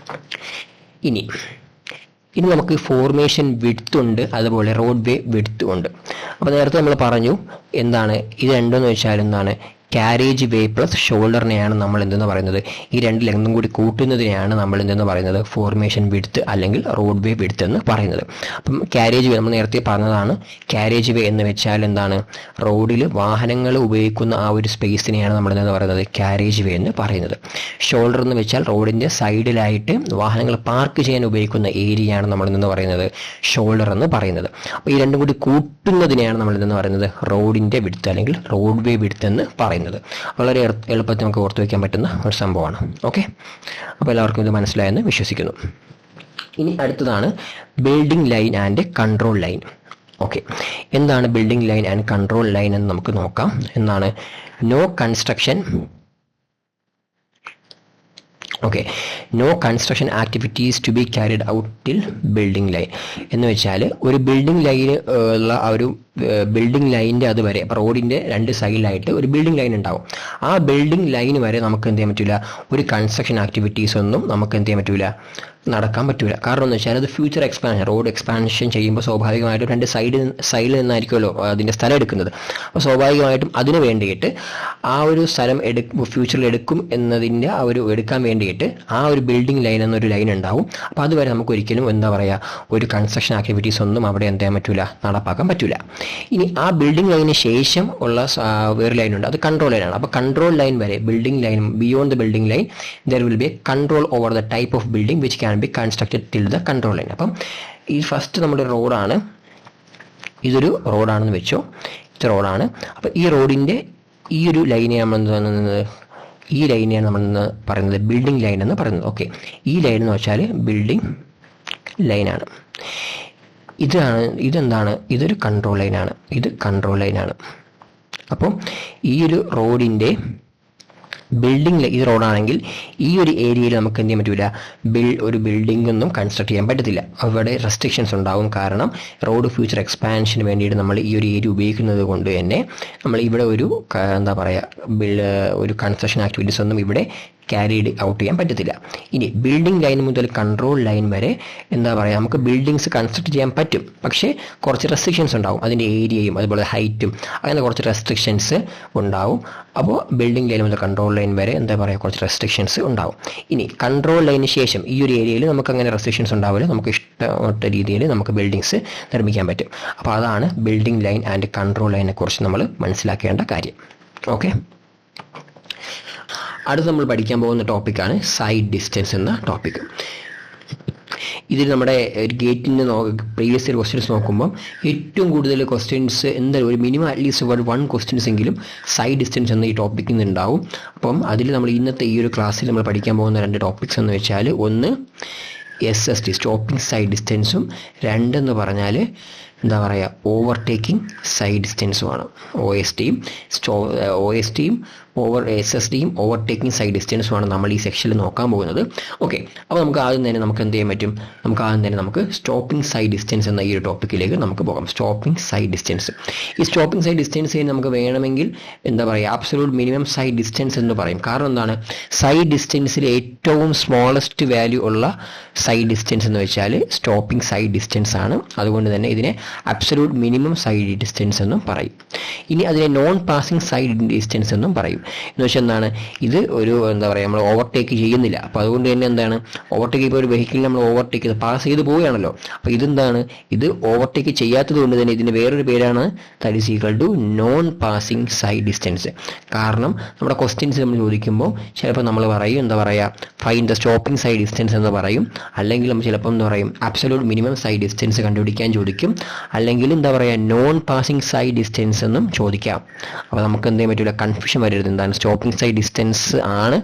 ഇനി നമുക്ക് ഫോർമേഷൻ വിഡ്ത്ത് ഉണ്ട്, അതുപോലെ റോഡ് വേ വിഡ്ത്ത് ഉണ്ട്. അപ്പോൾ നേരത്തെ നമ്മൾ പറഞ്ഞു എന്താണ് ഇത് രണ്ടെന്ന് വെച്ചാൽ എന്താണ് ക്യാരേജ് വേ പ്ലസ് ഷോൾഡറിനെയാണ് നമ്മൾ എന്തെന്ന് പറയുന്നത്, ഈ 2 ലെങ്തും കൂടി കൂട്ടുന്നതിനെയാണ് നമ്മൾ എന്തെന്ന് പറയുന്നത് ഫോർമേഷൻ വിഡ്ത്ത് അല്ലെങ്കിൽ റോഡ് വേ വിഡ്ത്ത് എന്ന് പറയുന്നത്. അപ്പം ക്യാരേജ് വേ നമ്മൾ നേരത്തെ പറഞ്ഞതാണ്. ക്യാരേജ് വേ എന്ന് വെച്ചാൽ എന്താണ്, റോഡിൽ വാഹനങ്ങൾ ഉപയോഗിക്കുന്ന ആ ഒരു സ്പേസിനെയാണ് നമ്മൾ എന്തെന്ന് പറയുന്നത് ക്യാരേജ് വേ എന്ന് പറയുന്നത്. ഷോൾഡർ എന്ന് വെച്ചാൽ റോഡിൻ്റെ സൈഡിലായിട്ട് വാഹനങ്ങൾ പാർക്ക് ചെയ്യാൻ ഉപയോഗിക്കുന്ന ഏരിയയാണ് നമ്മൾ എന്തെന്ന് പറയുന്നത് ഷോൾഡർ എന്ന് പറയുന്നത്. അപ്പോൾ ഈ 2 കൂടി കൂട്ടുന്നതിനെയാണ് നമ്മൾ എന്തെന്ന് പറയുന്നത് റോഡിൻ്റെ വിഡ്ത്ത് അല്ലെങ്കിൽ റോഡ് വേ വിഡ്ത്ത് എന്ന് പറയുന്നത്. വളരെ എളുപ്പത്തിൽ നമുക്ക് ഓർത്തു വയ്ക്കാൻ പറ്റുന്ന ഒരു സംഭവമാണ്. ഓക്കെ, അപ്പോൾ എല്ലാവർക്കും ഇത് മനസ്സിലായെന്ന് വിശ്വസിക്കുന്നു. ഇനി അടുത്തതാണ് building line and control line. Okay, എന്താണ് building line and control line എന്ന് നമുക്ക് നോക്കാം. എന്താണ് no construction activities to be carried out till building line എന്ന് വെച്ചാൽ ഒരു ബിൽഡിംഗ് ലൈൻ ഉള്ള ആ ഒരു ബിൽഡിംഗ് ലൈനിൻ്റെ അതുവരെ റോഡിൻ്റെ 2 സൈഡിലായിട്ട് ഒരു ബിൽഡിംഗ് ലൈൻ ഉണ്ടാവും. ആ ബിൽഡിംഗ് ലൈൻ വരെ നമുക്ക് എന്ത് ചെയ്യാൻ പറ്റില്ല, ഒരു കൺസ്ട്രക്ഷൻ ആക്ടിവിറ്റീസ് ഒന്നും നമുക്ക് എന്ത് ചെയ്യാൻ പറ്റില്ല, നടക്കാൻ പറ്റില്ല. കാരണം എന്ന് വെച്ചാൽ അത് ഫ്യൂച്ചർ എക്സ്പാൻഷൻ, റോഡ് എക്സ്പാൻഷൻ ചെയ്യുമ്പോൾ സ്വാഭാവികമായിട്ടും 2 സൈഡിൽ നിന്നായിരിക്കുമല്ലോ അതിൻ്റെ സ്ഥലം എടുക്കുന്നത്. അപ്പോൾ സ്വാഭാവികമായിട്ടും അതിന് വേണ്ടിയിട്ട് ആ ഒരു സ്ഥലം ഫ്യൂച്ചറിൽ എടുക്കും എന്നതിൻ്റെ ആ ഒരു എടുക്കാൻ വേണ്ടിയിട്ട് ആ ഒരു ബിൽഡിംഗ് ലൈൻ എന്നൊരു ലൈൻ ഉണ്ടാവും. അപ്പോൾ അതുവരെ നമുക്ക് ഒരിക്കലും എന്താ പറയുക ഒരു കൺസ്ട്രക്ഷൻ ആക്ടിവിറ്റീസ് ഒന്നും അവിടെ എന്ത് ചെയ്യാൻ പറ്റില്ല, നടപ്പാക്കാൻ പറ്റില്ല. ഇനി ആ ബിൽഡിംഗ് ലൈനിന് ശേഷം ഉള്ള വേറെ ലൈനുണ്ട്, അത് കൺട്രോൾ ലൈനാണ്. അപ്പോൾ കൺട്രോൾ ലൈൻ വരെ building line beyond the building line there will be control over the type of building which can be constructed till the control line. അപ്പം ഈ ഫസ്റ്റ് നമ്മുടെ റോഡാണ്, ഇതൊരു റോഡാണെന്ന് വെച്ചോ, ഇത് റോഡാണ്. അപ്പോൾ ഈ റോഡിൻ്റെ ഈ ഒരു ലൈനെ നമ്മൾ ഈ ലൈനെയാണ് നമ്മൾ പറയുന്നത് ബിൽഡിംഗ് ലൈൻ എന്ന് പറയുന്നത്. ഓക്കെ, ഈ ലൈൻ എന്ന് വെച്ചാൽ ബിൽഡിംഗ് ലൈനാണ്. ഇതെന്താണ്, ഇതൊരു കൺട്രോൾ ലൈനാണ്, ഇത് കൺട്രോൾ ലൈനാണ്. അപ്പം ഈ ഒരു റോഡിൻ്റെ ബിൽഡിംഗ് ഈ റോഡാണെങ്കിൽ ഈ ഒരു ഏരിയയിൽ നമുക്ക് എന്ത് ചെയ്യാൻ പറ്റില്ല, ഒരു ബിൽഡിംഗ് ഒന്നും കൺസ്ട്രക്ട് ചെയ്യാൻ പറ്റത്തില്ല. അവിടെ റെസ്ട്രിക്ഷൻസ് ഉണ്ടാവും. കാരണം റോഡ് ഫ്യൂച്ചർ എക്സ്പാൻഷന് വേണ്ടിയിട്ട് നമ്മൾ ഈ ഒരു ഏരിയ ഉപയോഗിക്കുന്നത് കൊണ്ട് തന്നെ നമ്മൾ ഇവിടെ ഒരു എന്താ പറയുക ഒരു കൺസ്ട്രക്ഷൻ ആക്ടിവിറ്റീസ് ഒന്നും ഇവിടെ ക്യാരിഡ് ഔട്ട് ചെയ്യാൻ പറ്റത്തില്ല. ഇനി ബിൽഡിംഗ് ലൈൻ മുതൽ കൺട്രോൾ ലൈൻ വരെ എന്താ പറയുക നമുക്ക് ബിൽഡിങ്സ് കൺസ്ട്രക്ട് ചെയ്യാൻ പറ്റും. പക്ഷേ കുറച്ച് റെസ്ട്രിക്ഷൻസ് ഉണ്ടാവും, അതിൻ്റെ ഏരിയയും അതുപോലെ ഹൈറ്റും അങ്ങനെ കുറച്ച് റെസ്ട്രിക്ഷൻസ് ഉണ്ടാവും. അപ്പോൾ ബിൽഡിംഗ് ലൈൻ മുതൽ കൺട്രോൾ ലൈൻ വരെ എന്താ പറയുക കുറച്ച് റെസ്ട്രിക്ഷൻസ് ഉണ്ടാവും. ഇനി കൺട്രോൾ ലൈനിന് ശേഷം ഈ ഒരു ഏരിയയിൽ നമുക്ക് അങ്ങനെ റെസ്ട്രിക്ഷൻസ് ഉണ്ടാവില്ല, നമുക്ക് ഇഷ്ടപ്പെട്ട രീതിയിൽ നമുക്ക് ബിൽഡിങ്സ് നിർമ്മിക്കാൻ പറ്റും. അപ്പോൾ അതാണ് ബിൽഡിംഗ് ലൈൻ ആൻഡ് കൺട്രോൾ ലൈനെ കുറിച്ച് നമ്മൾ മനസ്സിലാക്കേണ്ട കാര്യം. ഓക്കെ, അടുത്ത് നമ്മൾ പഠിക്കാൻ പോകുന്ന ടോപ്പിക്കാണ് സൈഡ് ഡിസ്റ്റൻസ് എന്ന ടോപ്പിക്. ഇതിൽ നമ്മുടെ ഒരു ഗേറ്റിൻ്റെ പ്രീവിയസ് ഇയർ ക്വസ്റ്റ്യൻസ് നോക്കുമ്പോൾ ഏറ്റവും കൂടുതൽ ക്വസ്റ്റ്യൻസ് എന്തായാലും ഒരു മിനിമം അറ്റ്ലീസ്റ്റ് 1 ക്വസ്റ്റ്യൻസ് എങ്കിലും സൈഡ് ഡിസ്റ്റൻസ് എന്ന ഈ ടോപ്പിക്കിൽ നിന്ന് ഉണ്ടാവും. അപ്പം അതിൽ നമ്മൾ ഇന്നത്തെ ഈ ഒരു ക്ലാസ്സിൽ നമ്മൾ പഠിക്കാൻ പോകുന്ന 2 ടോപ്പിക്സ് എന്ന് വെച്ചാൽ ഒന്ന് SSD സ്റ്റോപ്പിംഗ് സൈഡ് ഡിസ്റ്റൻസും, 2 എന്ന് പറഞ്ഞാൽ എന്താ പറയുക ഓവർടേക്കിംഗ് സൈഡ് ഡിസ്റ്റൻസുമാണ്. ഒ എസ് ടിയും എസ് എസ് ഡിയും ഓവർടേക്കിംഗ് സൈഡ് ഡിസ്റ്റൻസുമാണ് നമ്മൾ ഈ സെക്ഷനിൽ നോക്കാൻ പോകുന്നത്. ഓക്കെ, അപ്പോൾ നമുക്ക് ആദ്യം തന്നെ നമുക്ക് എന്ത് ചെയ്യാൻ പറ്റും, നമുക്ക് സ്റ്റോപ്പിംഗ് സൈഡ് ഡിസ്റ്റൻസ് എന്ന ഈ ഒരു ടോപ്പിക്കിലേക്ക് നമുക്ക് പോകാം. Stopping sight distance. ഈ സ്റ്റോപ്പിംഗ് സൈഡ് ഡിസ്റ്റൻസ് നമുക്ക് വേണമെങ്കിൽ എന്താ പറയുക അബ്സല്യൂട്ട് മിനിമം സൈഡ് ഡിസ്റ്റൻസ് എന്ന് പറയും. കാരണം എന്താണ്, സൈഡ് ഡിസ്റ്റൻസിൽ ഏറ്റവും സ്മോളസ്റ്റ് വാല്യൂ ഉള്ള സൈഡ് ഡിസ്റ്റൻസ് എന്ന് വെച്ചാൽ സ്റ്റോപ്പിംഗ് സൈഡ് ഡിസ്റ്റൻസ് ആണ്. അതുകൊണ്ട് തന്നെ ഇതിനെ അബ്സല്യൂട്ട് മിനിമം സൈഡ് ഡിസ്റ്റൻസ് എന്നും പറയും. ഇനി അതിനെ നോൺ പാസിംഗ് സൈഡ് ഡിസ്റ്റൻസ് എന്നും പറയും. എന്ന് വെച്ചാൽ എന്താണ്, ഇത് ഒരു എന്താ പറയുക നമ്മൾ ഓവർടേക്ക് ചെയ്യുന്നില്ല. അപ്പോൾ അതുകൊണ്ട് തന്നെ എന്താണ്, ഓവർടേക്ക് ഇപ്പോൾ ഒരു വെഹിക്കിൾ നമ്മൾ ഓവർടേക്ക് ചെയ്ത് പാസ് ചെയ്ത് പോവുകയാണല്ലോ. അപ്പോൾ ഇതെന്താണ്, ഇത് ഓവർടേക്ക് ചെയ്യാത്തത് കൊണ്ട് തന്നെ ഇതിന് വേറൊരു പേരാണ് that is equal to non passing side distance. കാരണം നമ്മുടെ ക്വസ്റ്റ്യൻസ് നമ്മൾ ചോദിക്കുമ്പോൾ ചിലപ്പോൾ നമ്മൾ പറയും എന്താ പറയുക find the stopping sight distance എന്ന് പറയും, അല്ലെങ്കിൽ നമ്മൾ ചിലപ്പോൾ എന്താ പറയും അബ്സല്യൂട്ട് മിനിമം സൈഡ് ഡിസ്റ്റൻസ് കണ്ടുപിടിക്കാൻ ചോദിക്കും, അല്ലെങ്കിൽ എന്താ പറയുക നോൺ പാസിംഗ് സൈഡ് ഡിസ്റ്റൻസ് എന്നും ചോദിക്കാം. അപ്പോൾ നമുക്ക് എന്ത് ചെയ്യാൻ പറ്റില്ല, കൺഫ്യൂഷൻ വരരുത്. എന്താണ് സ്റ്റോപ്പിംഗ് സൈഡ് ഡിസ്റ്റൻസ് ആണ്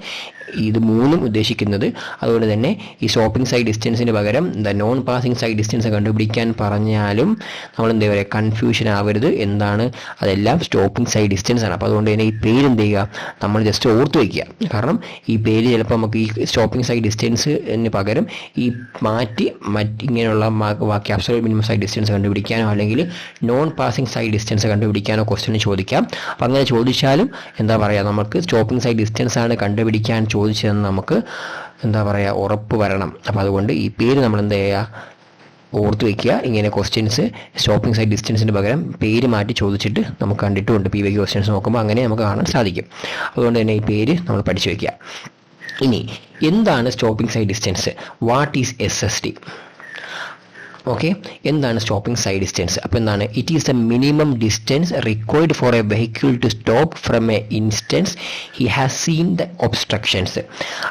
ഇത് മൂന്നും ഉദ്ദേശിക്കുന്നത്. അതുകൊണ്ട് തന്നെ ഈ സ്റ്റോപ്പിംഗ് സൈഡ് ഡിസ്റ്റൻസിന് പകരം നോൺ പാസിംഗ് സൈഡ് ഡിസ്റ്റൻസ് കണ്ടുപിടിക്കാൻ പറഞ്ഞാലും നമ്മൾ എന്താ പറയുക കൺഫ്യൂഷൻ ആവരുത്. എന്താണ്, അതെല്ലാം സ്റ്റോപ്പിംഗ് സൈഡ് ഡിസ്റ്റൻസ് ആണ്. അപ്പോൾ അതുകൊണ്ട് തന്നെ ഈ പേര് എന്ത് ചെയ്യുക, നമ്മൾ ജസ്റ്റ് ഓർത്ത് വയ്ക്കുക. കാരണം ഈ പേര് ചിലപ്പോൾ നമുക്ക് ഈ സ്റ്റോപ്പിംഗ് സൈഡ് ഡിസ്റ്റൻസിന് പകരം ഈ ഇങ്ങനെയുള്ള ബാക്കി അബ്സല്യൂട്ട് മിനിമം സൈഡ് ഡിസ്റ്റൻസ് കണ്ടുപിടിക്കാനോ അല്ലെങ്കിൽ നോൺ പാസിംഗ് സൈഡ് ഡിസ്റ്റൻസ് കണ്ടുപിടിക്കാനോ ക്വസ്റ്റ്യൻ ചോദിക്കാം. അപ്പം അങ്ങനെ ചോദിച്ചാലും എന്താ പറയുക നമുക്ക് സ്റ്റോപ്പിംഗ് സൈഡ് ഡിസ്റ്റൻസ് ആണ് കണ്ടുപിടിക്കാൻ ചോദിച്ചതെന്ന് നമുക്ക് എന്താ പറയുക ഉറപ്പ് വരണം. അപ്പം അതുകൊണ്ട് ഈ പേര് നമ്മൾ എന്താ ചെയ്യുക ഓർത്ത് വയ്ക്കുക. ഇങ്ങനെ ക്വസ്റ്റ്യൻസ് സ്റ്റോപ്പിംഗ് സൈഡ് ഡിസ്റ്റൻസിന് പകരം പേര് മാറ്റി ചോദിച്ചിട്ട് നമുക്ക് കണ്ടിട്ടുമുണ്ട്. PYQ ക്വസ്റ്റ്യൻസ് നോക്കുമ്പോൾ അങ്ങനെ നമുക്ക് കാണാൻ സാധിക്കും. അതുകൊണ്ട് തന്നെ ഈ പേര് നമ്മൾ പഠിച്ചു വയ്ക്കുക. ഇനി എന്താണ് stopping sight distance, what is SSD? Okay, എന്താണ് സ്റ്റോപ്പിംഗ് സൈഡ് ഡിസ്റ്റൻസ്? അപ്പോൾ എന്താണ്, it is the minimum distance required for a vehicle to stop from a instance he has seen the obstructions.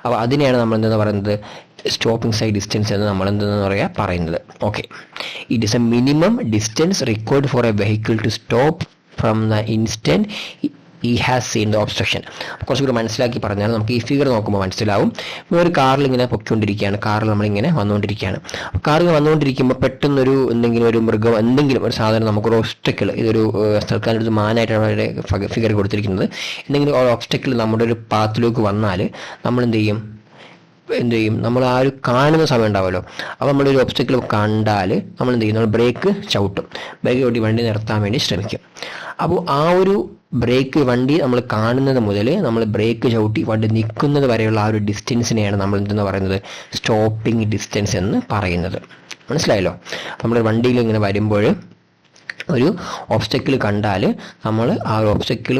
അപ്പോൾ അതിനെയാണ് നമ്മൾ എന്തെന്ന് പറയുന്നത് സ്റ്റോപ്പിംഗ് സൈഡ് ഡിസ്റ്റൻസ് എന്ന് നമ്മൾ എന്തെന്ന് പറയുന്നത്. Okay, it is a minimum distance required for a vehicle to stop from the instant he has seen the obstruction. കുറച്ചുകൂടി മനസ്സിലാക്കി പറഞ്ഞാൽ നമുക്ക് ഈ ഫിഗർ നോക്കുമ്പോൾ മനസ്സിലാവും. ഒരു കാറിൽ ഇങ്ങനെ പൊയ്ക്കൊണ്ടിരിക്കുകയാണ്, കാറിൽ നമ്മളിങ്ങനെ വന്നുകൊണ്ടിരിക്കുകയാണ്. കാറിൽ വന്നുകൊണ്ടിരിക്കുമ്പോൾ പെട്ടെന്നൊരു എന്തെങ്കിലും ഒരു മൃഗം എന്തെങ്കിലും ഒരു സാധനം നമുക്കൊരു ഒബ്സ്റ്റക്കിൾ, ഇതൊരു സർക്കാരിൻ്റെ മാനായിട്ടാണ് അവരുടെ ഫിഗർ കൊടുത്തിരിക്കുന്നത്, എന്തെങ്കിലും ഒരു ഒബ്സ്റ്റക്കിൾ നമ്മുടെ ഒരു പാത്തിലേക്ക് വന്നാൽ നമ്മൾ എന്ത് ചെയ്യും, നമ്മൾ ആ ഒരു കാണുന്ന സമയം ഉണ്ടാവുമല്ലോ. അപ്പോൾ നമ്മളൊരു ഒബ്സ്റ്റക്കിൾ കണ്ടാൽ നമ്മൾ എന്ത് ചെയ്യും, നമ്മൾ ബ്രേക്ക് ചവിട്ടും. ബ്രേക്ക് ചവിട്ടി വണ്ടി നിർത്താൻ വേണ്ടി ശ്രമിക്കും. അപ്പോൾ ആ ഒരു ബ്രേക്ക് വണ്ടി നമ്മൾ കാണുന്നത് മുതൽ നമ്മൾ ബ്രേക്ക് ചവിട്ടി വണ്ടി നിൽക്കുന്നത് വരെയുള്ള ആ ഒരു ഡിസ്റ്റൻസിനെയാണ് നമ്മൾ എന്തെന്ന് പറയുന്നത് സ്റ്റോപ്പിംഗ് ഡിസ്റ്റൻസ് എന്ന് പറയുന്നത്. മനസ്സിലായല്ലോ? നമ്മൾ വണ്ടിയിൽ ഇങ്ങനെ വരുമ്പോൾ ഒരു ഒബ്സ്റ്റക്കിൾ കണ്ടാൽ നമ്മൾ ആ ഒരു ഒബ്സ്റ്റക്കിൾ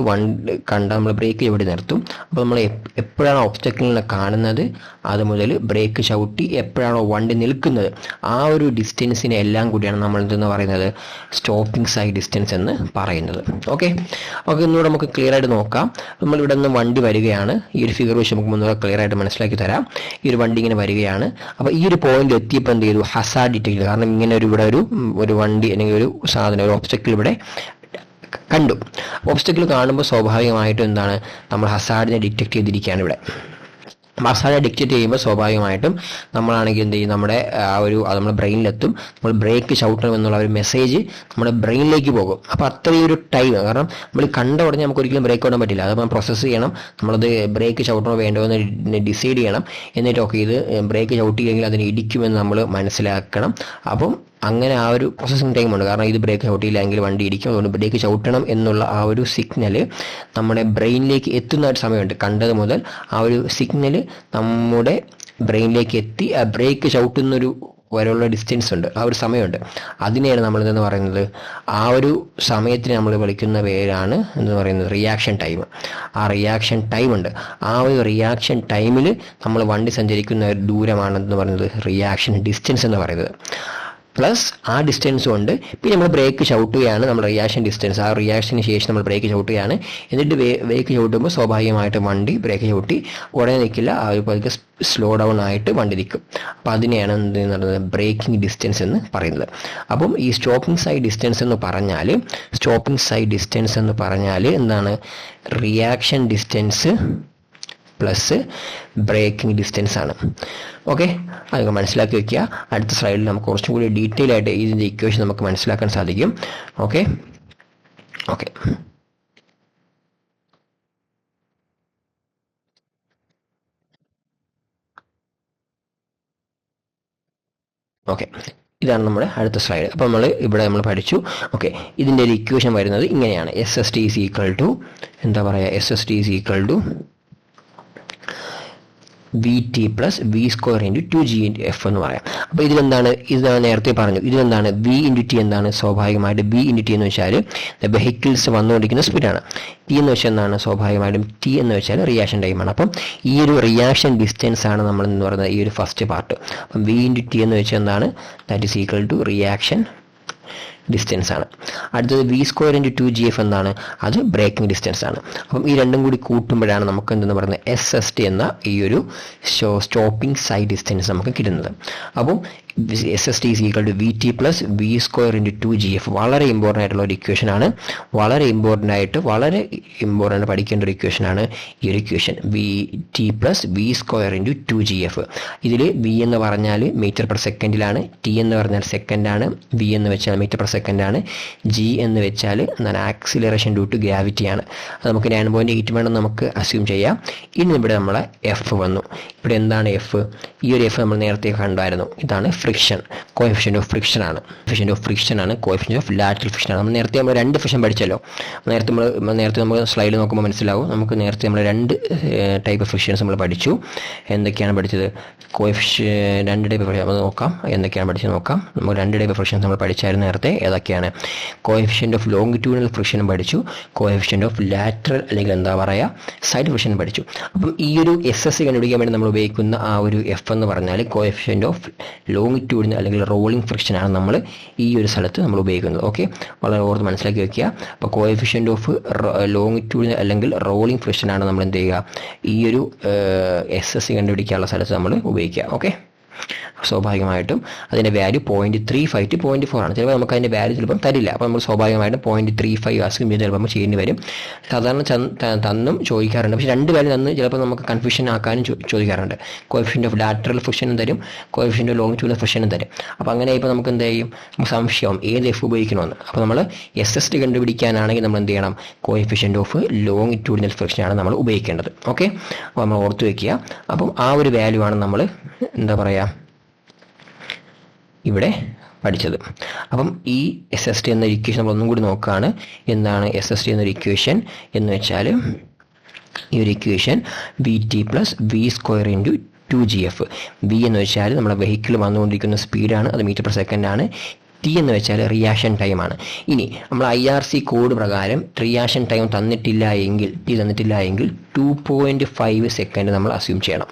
കണ്ടാൽ നമ്മൾ ബ്രേക്ക് ചവിട്ടി നിർത്തും. അപ്പോൾ നമ്മൾ എപ്പോഴാണോ ഒബ്സ്റ്റക്കിളിനെ കാണുന്നത് അത് മുതൽ ബ്രേക്ക് ചവിട്ടി എപ്പോഴാണോ വണ്ടി നിൽക്കുന്നത് ആ ഒരു ഡിസ്റ്റൻസിനെ എല്ലാം കൂടിയാണ് നമ്മൾ എന്തെന്ന് പറയുന്നത് സ്റ്റോപ്പിംഗ് സൈഡ് ഡിസ്റ്റൻസ് എന്ന് പറയുന്നത്. ഓക്കെ, ഒന്നുകൂടെ നമുക്ക് ക്ലിയർ ആയിട്ട് നോക്കാം. നമ്മൾ ഇവിടെ നിന്ന് വണ്ടി വരികയാണ്. ഈ ഒരു ഫിഗർ വെച്ച് നമുക്ക് ഒന്നുകൂടെ ക്ലിയർ ആയിട്ട് മനസ്സിലാക്കി തരാം. ഈ ഒരു വണ്ടി ഇങ്ങനെ വരികയാണ്. അപ്പോൾ ഈ ഒരു പോയിന്റ് എത്തിയപ്പോൾ എന്ത് ചെയ്തു, ഹസാർഡ് ഡിറ്റക്ട് ചെയ്തു. കാരണം ഇങ്ങനെ ഇവിടെ ഒരു വണ്ടി അല്ലെങ്കിൽ ഒരു സാധനം ഒബ്സ്റ്റക്കിൾ ഇവിടെ കണ്ടു. ഒബ്സ്റ്റക്കിൾ കാണുമ്പോൾ സ്വാഭാവികമായിട്ടും എന്താണ്, നമ്മൾ ഹസാർഡിനെ ഡിറ്റക്ട് ചെയ്തിരിക്കുകയാണ് ഇവിടെ. ഹസാർഡിനെ ഡിറ്റക്ട് ചെയ്യുമ്പോൾ സ്വാഭാവികമായിട്ടും നമ്മളാണെങ്കിൽ എന്ത് ചെയ്യും, നമ്മുടെ നമ്മുടെ ബ്രെയിനിലെത്തും. നമ്മൾ ബ്രേക്ക് ചവിട്ടണം എന്നുള്ള ഒരു മെസ്സേജ് നമ്മുടെ ബ്രെയിനിലേക്ക് പോകും. അപ്പോൾ അത്രയും ഒരു ടൈം, കാരണം നമ്മൾ കണ്ട ഉടനെ നമുക്ക് ഒരിക്കലും ബ്രേക്ക് ഓടാൻ പറ്റില്ല. അത് നമ്മൾ പ്രോസസ്സ് ചെയ്യണം. നമ്മളത് ബ്രേക്ക് ചവിട്ടണോ വേണ്ടോ എന്ന് ഡിസൈഡ് ചെയ്യണം. എന്നിട്ടൊക്കെ ഇത് ബ്രേക്ക് ചവിട്ടിയില്ലെങ്കിൽ അതിനെ ഇടിക്കുമെന്ന് നമ്മൾ മനസ്സിലാക്കണം. അപ്പം അങ്ങനെ ആ ഒരു പ്രോസസ്സിങ് ടൈമുണ്ട്. കാരണം ഇത് ബ്രേക്ക് ചവിട്ടിയില്ലെങ്കിൽ വണ്ടി ഇടിക്കും. അതുകൊണ്ട് ബ്രേക്ക് ചവിട്ടണം എന്നുള്ള ആ ഒരു സിഗ്നൽ നമ്മുടെ ബ്രെയിനിലേക്ക് എത്തുന്ന ഒരു സമയമുണ്ട്. കണ്ടത് മുതൽ ആ ഒരു സിഗ്നൽ നമ്മുടെ ബ്രെയിനിലേക്ക് എത്തി ആ ബ്രേക്ക് ചവിട്ടുന്നൊരു വരെയുള്ള ഡിസ്റ്റൻസ് ഉണ്ട്, ആ ഒരു സമയമുണ്ട്. അതിനെയാണ് നമ്മൾ എന്തെന്ന് പറയുന്നത്, ആ ഒരു സമയത്തിന് നമ്മൾ വിളിക്കുന്ന പേരാണ് എന്ന് പറയുന്നത് റിയാക്ഷൻ ടൈം. ആ റിയാക്ഷൻ ടൈം ഉണ്ട്. ആ ഒരു റിയാക്ഷൻ ടൈമിൽ നമ്മൾ വണ്ടി സഞ്ചരിക്കുന്ന ഒരു ദൂരമാണെന്ന് പറയുന്നത് റിയാക്ഷൻ ഡിസ്റ്റൻസ് എന്ന് പറയുന്നത്. പ്ലസ് ആ ഡിസ്റ്റൻസ് കൊണ്ട് പിന്നെ നമ്മൾ ബ്രേക്ക് ചവിട്ടുകയാണ്, നമ്മൾ റിയാക്ഷൻ ഡിസ്റ്റൻസ്. ആ റിയാക്ഷന് ശേഷം നമ്മൾ ബ്രേക്ക് ചവിട്ടുകയാണ്. എന്നിട്ട് ബ്രേക്ക് ചവിട്ടുമ്പോൾ സ്വാഭാവികമായിട്ട് വണ്ടി ബ്രേക്ക് ചവിട്ടി ഉടനെ നിൽക്കില്ല, ആ ഒരു പതുക്കെ സ്ലോ ഡൗൺ ആയിട്ട് വണ്ടി നിൽക്കും. അപ്പം അതിനെയാണ് എന്ത് പറയുന്നത് ബ്രേക്കിംഗ് ഡിസ്റ്റൻസ് എന്ന് പറയുന്നത്. അപ്പം ഈ സ്റ്റോപ്പിംഗ് സൈഡ് ഡിസ്റ്റൻസ് എന്ന് പറഞ്ഞാൽ എന്താണ്, reaction distance plus braking distance ആണ്. ഓക്കെ, അതൊക്കെ മനസ്സിലാക്കി വെക്കുക. അടുത്ത സ്ലൈഡിൽ നമുക്ക് കുറച്ചും കൂടി ഡീറ്റെയിൽ ആയിട്ട് ഇതിൻ്റെ ഇക്വേഷൻ നമുക്ക് മനസ്സിലാക്കാൻ സാധിക്കും. ഓക്കെ ഓക്കെ ഓക്കെ ഇതാണ് നമ്മുടെ അടുത്ത സ്ലൈഡ്. അപ്പോൾ നമ്മൾ പഠിച്ചു. ഓക്കെ, ഇതിൻ്റെ ഒരു ഇക്വേഷൻ വരുന്നത് ഇങ്ങനെയാണ്. S S T is equal to എന്താ പറയുക, S S T is equal to V T plus V square into 2g into F എന്ന് പറയാം. അപ്പോൾ ഇതിലെന്താണ്, ഇതാണ് നേരത്തെ പറഞ്ഞു, ഇതിലെന്താണ് വി ഇൻറ്റു ടി എന്താണ്, സ്വാഭാവികമായിട്ട് വി ഇൻറ്റു ടി എന്ന് വെച്ചാൽ വെഹിക്കിൾസ് വന്നുകൊണ്ടിരിക്കുന്ന സ്പീഡാണ്. ടി എന്ന് വെച്ചാൽ എന്താണ്, സ്വാഭാവികമായിട്ടും ടി എന്ന് വെച്ചാൽ റിയാക്ഷൻ ടൈമാണ്. അപ്പം ഈ ഒരു റിയാക്ഷൻ ഡിസ്റ്റൻസ് ആണ് നമ്മൾ എന്ന് പറയുന്നത് ഈ ഒരു ഫസ്റ്റ് പാർട്ട്. അപ്പം വി ഇൻറ്റു ടി എന്ന് വെച്ചാൽ എന്താണ്, that is equal to reaction distance ആണ്. അടുത്തത് വി സ്ക്വയർ ഇൻറ്റു 2gf എന്താണ്, അത് ബ്രേക്കിംഗ് ഡിസ്റ്റൻസ് ആണ്. അപ്പം ഈ രണ്ടും കൂടി കൂട്ടുമ്പോഴാണ് നമുക്ക് എന്തെന്ന് പറയുന്നത് എസ് എസ് ടി എന്ന ഈ ഒരു സ്റ്റോപ്പിംഗ് സൈഡ് ഡിസ്റ്റൻസ് നമുക്ക് കിട്ടുന്നത്. അപ്പം S S T is equal to V T plus V square into 2gf. വളരെ ഇമ്പോർട്ടൻ്റ് ആയിട്ടുള്ള ഒരു ഇക്വേഷൻ ആണ്. വളരെ ഇമ്പോർട്ടൻ്റ് പഠിക്കേണ്ട ഒരു ഇക്വേഷൻ ആണ് ഈ ഒരു equation, V T plus V square into 2gf. ഇതിൽ വി എന്ന് പറഞ്ഞാൽ മീറ്റർ പെർ സെക്കൻഡിലാണ്, ടി എന്ന് പറഞ്ഞാൽ സെക്കൻഡാണ്, വി എന്ന് വെച്ചാൽ മീറ്റർ പെർ സെക്കൻഡാണ്, ജി എന്ന് വെച്ചാൽ എന്താണ് ആക്സിലറേഷൻ ഡ്യൂ ടു ഗ്രാവിറ്റിയാണ്. അത് നമുക്ക് 9.8 വേണം നമുക്ക് അസ്യൂം ചെയ്യാം. ഇനി ഇവിടെ നമ്മളെ എഫ് വന്നു. ഇവിടെ എന്താണ് എഫ്, ഈ ഒരു എഫ് നമ്മൾ നേരത്തെ കണ്ടായിരുന്നു. ഇതാണ് ഫ്രിക്ഷൻ, കോഎഫിഷ്യന്റ് ഓഫ് ഫ്രിക്ഷൻ ആണ്. കോഎഫിഷ്യന്റ് ഓഫ് ലാറ്ററൽ ഫ്രിക്ഷൻ ആണ്. നമ്മൾ രണ്ട് ഫ്രിക്ഷൻ പഠിച്ചല്ലോ. നേരത്തെ നമ്മൾ സ്ലൈഡ് നോക്കുമ്പോൾ മനസ്സിലാവും. നമുക്ക് നേരത്തെ നമ്മൾ രണ്ട് ടൈപ്പ് ഫ്രിക്ഷൻസ് നമ്മൾ പഠിച്ചു. എന്തൊക്കെയാണ് പഠിച്ചത്, രണ്ട് ടൈപ്പ് നമ്മൾ നോക്കാം. എന്തൊക്കെയാണ് പഠിച്ചത് നോക്കാം. നമ്മൾ രണ്ട് ടൈപ്പ് ഫ്രിക്ഷൻസ് നമ്മൾ പഠിച്ചായിരുന്നു നേരത്തെ. ഏതൊക്കെയാണ്, കോഎഫിഷ്യന്റ് ഓഫ് ലോങ്ങിറ്റ്യൂഡിനൽ ഫ്രിക്ഷനും പഠിച്ചു, കോഎഫിഷ്യന്റ് ഓഫ് ലാറ്ററൽ അല്ലെങ്കിൽ എന്താ പറയുക സൈഡ് ഫ്രിക്ഷൻ പഠിച്ചു. അപ്പം ഈ ഒരു എസ് എസ് കണ്ടുപിടിക്കാൻ വേണ്ടി നമ്മൾ ഉപയോഗിക്കുന്ന ആ ഒരു എഫ് എന്ന് പറഞ്ഞാൽ കോഎഫിഷ്യന്റ് ഓഫ് ലോങ്ങിറ്റ്യൂഡിനൽ അല്ലെങ്കിൽ റോളിംഗ് ഫ്രിക്ഷൻ ആണ് നമ്മൾ ഈ ഒരു സ്ഥലത്ത് നമ്മൾ ഉപയോഗിക്കുന്നത്. ഓക്കെ, വളരെ ഓർത്ത് മനസ്സിലാക്കി വെക്കുക. അപ്പോൾ കോഎഫിഷ്യന്റ് ഓഫ് ലോങ്ങിറ്റ്യൂഡിനൽ അല്ലെങ്കിൽ റോളിംഗ് ഫ്രിക്ഷൻ ആണ് നമ്മൾ എന്ത് ചെയ്യുക, ഈ ഒരു എസ് എസ് കണ്ടുപിടിക്കാനുള്ള സ്ഥലത്ത് നമ്മൾ ഉപയോഗിക്കുക. ഓക്കെ, സ്വാഭാവികമായിട്ടും അതിൻ്റെ വാല്യൂ 0.35 to 0.4 ആണ്. ചിലപ്പോൾ നമുക്ക് അതിൻ്റെ വാല്യൂ ചിലപ്പം തരില്ല. അപ്പോൾ നമ്മൾ സ്വാഭാവികമായിട്ടും 0.35 അസ്യൂം ചെയ്ത് ചിലപ്പോൾ ചെയ്യേണ്ടി വരും. സാധാരണ തന്നും ചോദിക്കാറുണ്ട്, പക്ഷേ രണ്ട് വാല്യൂ തന്ന് ചിലപ്പോൾ നമുക്ക് കൺഫ്യൂഷൻ ആക്കാനും ചോദിക്കാറുണ്ട്. കോഎഫിഷ്യന്റ് ഓഫ് ലാറ്ററൽ ഫ്രിക്ഷനും തരും, കോഎഫിഷ്യന്റ് ഓഫ് ലോങ്ങിറ്റ്യൂഡിനൽ ഫ്രിക്ഷനും തരും. അപ്പോൾ അങ്ങനെ ഇപ്പോൾ നമുക്ക് എന്ത് ചെയ്യും, സംശയം ഏത് എഫ് ഉപയോഗിക്കണമെന്ന്. അപ്പോൾ നമ്മൾ എസ് എസ് ടി കണ്ടുപിടിക്കാനാണെങ്കിൽ നമ്മൾ എന്ത് ചെയ്യണം, കോഎഫിഷ്യന്റ് ഓഫ് ലോങ്ങിറ്റ്യൂഡിനൽ ഫ്രിക്ഷനാണ് നമ്മൾ ഉപയോഗിക്കേണ്ടത്. ഓക്കെ, അപ്പോൾ നമ്മൾ ഓർത്ത് വയ്ക്കുക. അപ്പം ആ ഒരു വാല്യൂ ആണ് നമ്മൾ എന്താ പറയുക ഇവിടെ പഠിച്ചത്. അപ്പം ഈ എസ് എസ് ടി എന്ന ഇക്വേഷൻ നമ്മൾ ഒന്നും കൂടി നോക്കുകയാണ്. എന്താണ് എസ് എസ് ടി എന്നൊരു ഇക്വേഷൻ എന്ന് വെച്ചാൽ, ഈ ഒരു equation V T plus V square into 2gf. V എന്ന് വെച്ചാൽ നമ്മുടെ വെഹിക്കിൾ വന്നുകൊണ്ടിരിക്കുന്ന സ്പീഡാണ്, അത് മീറ്റർ പെർ സെക്കൻഡ് ആണ്. ടി എന്ന് വെച്ചാൽ റിയാക്ഷൻ ടൈമാണ്. ഇനി നമ്മൾ IRC കോഡ് പ്രകാരം റിയാക്ഷൻ ടൈം തന്നിട്ടില്ല എങ്കിൽ 2.5 സെക്കൻഡ് നമ്മൾ അസ്യൂം ചെയ്യണം.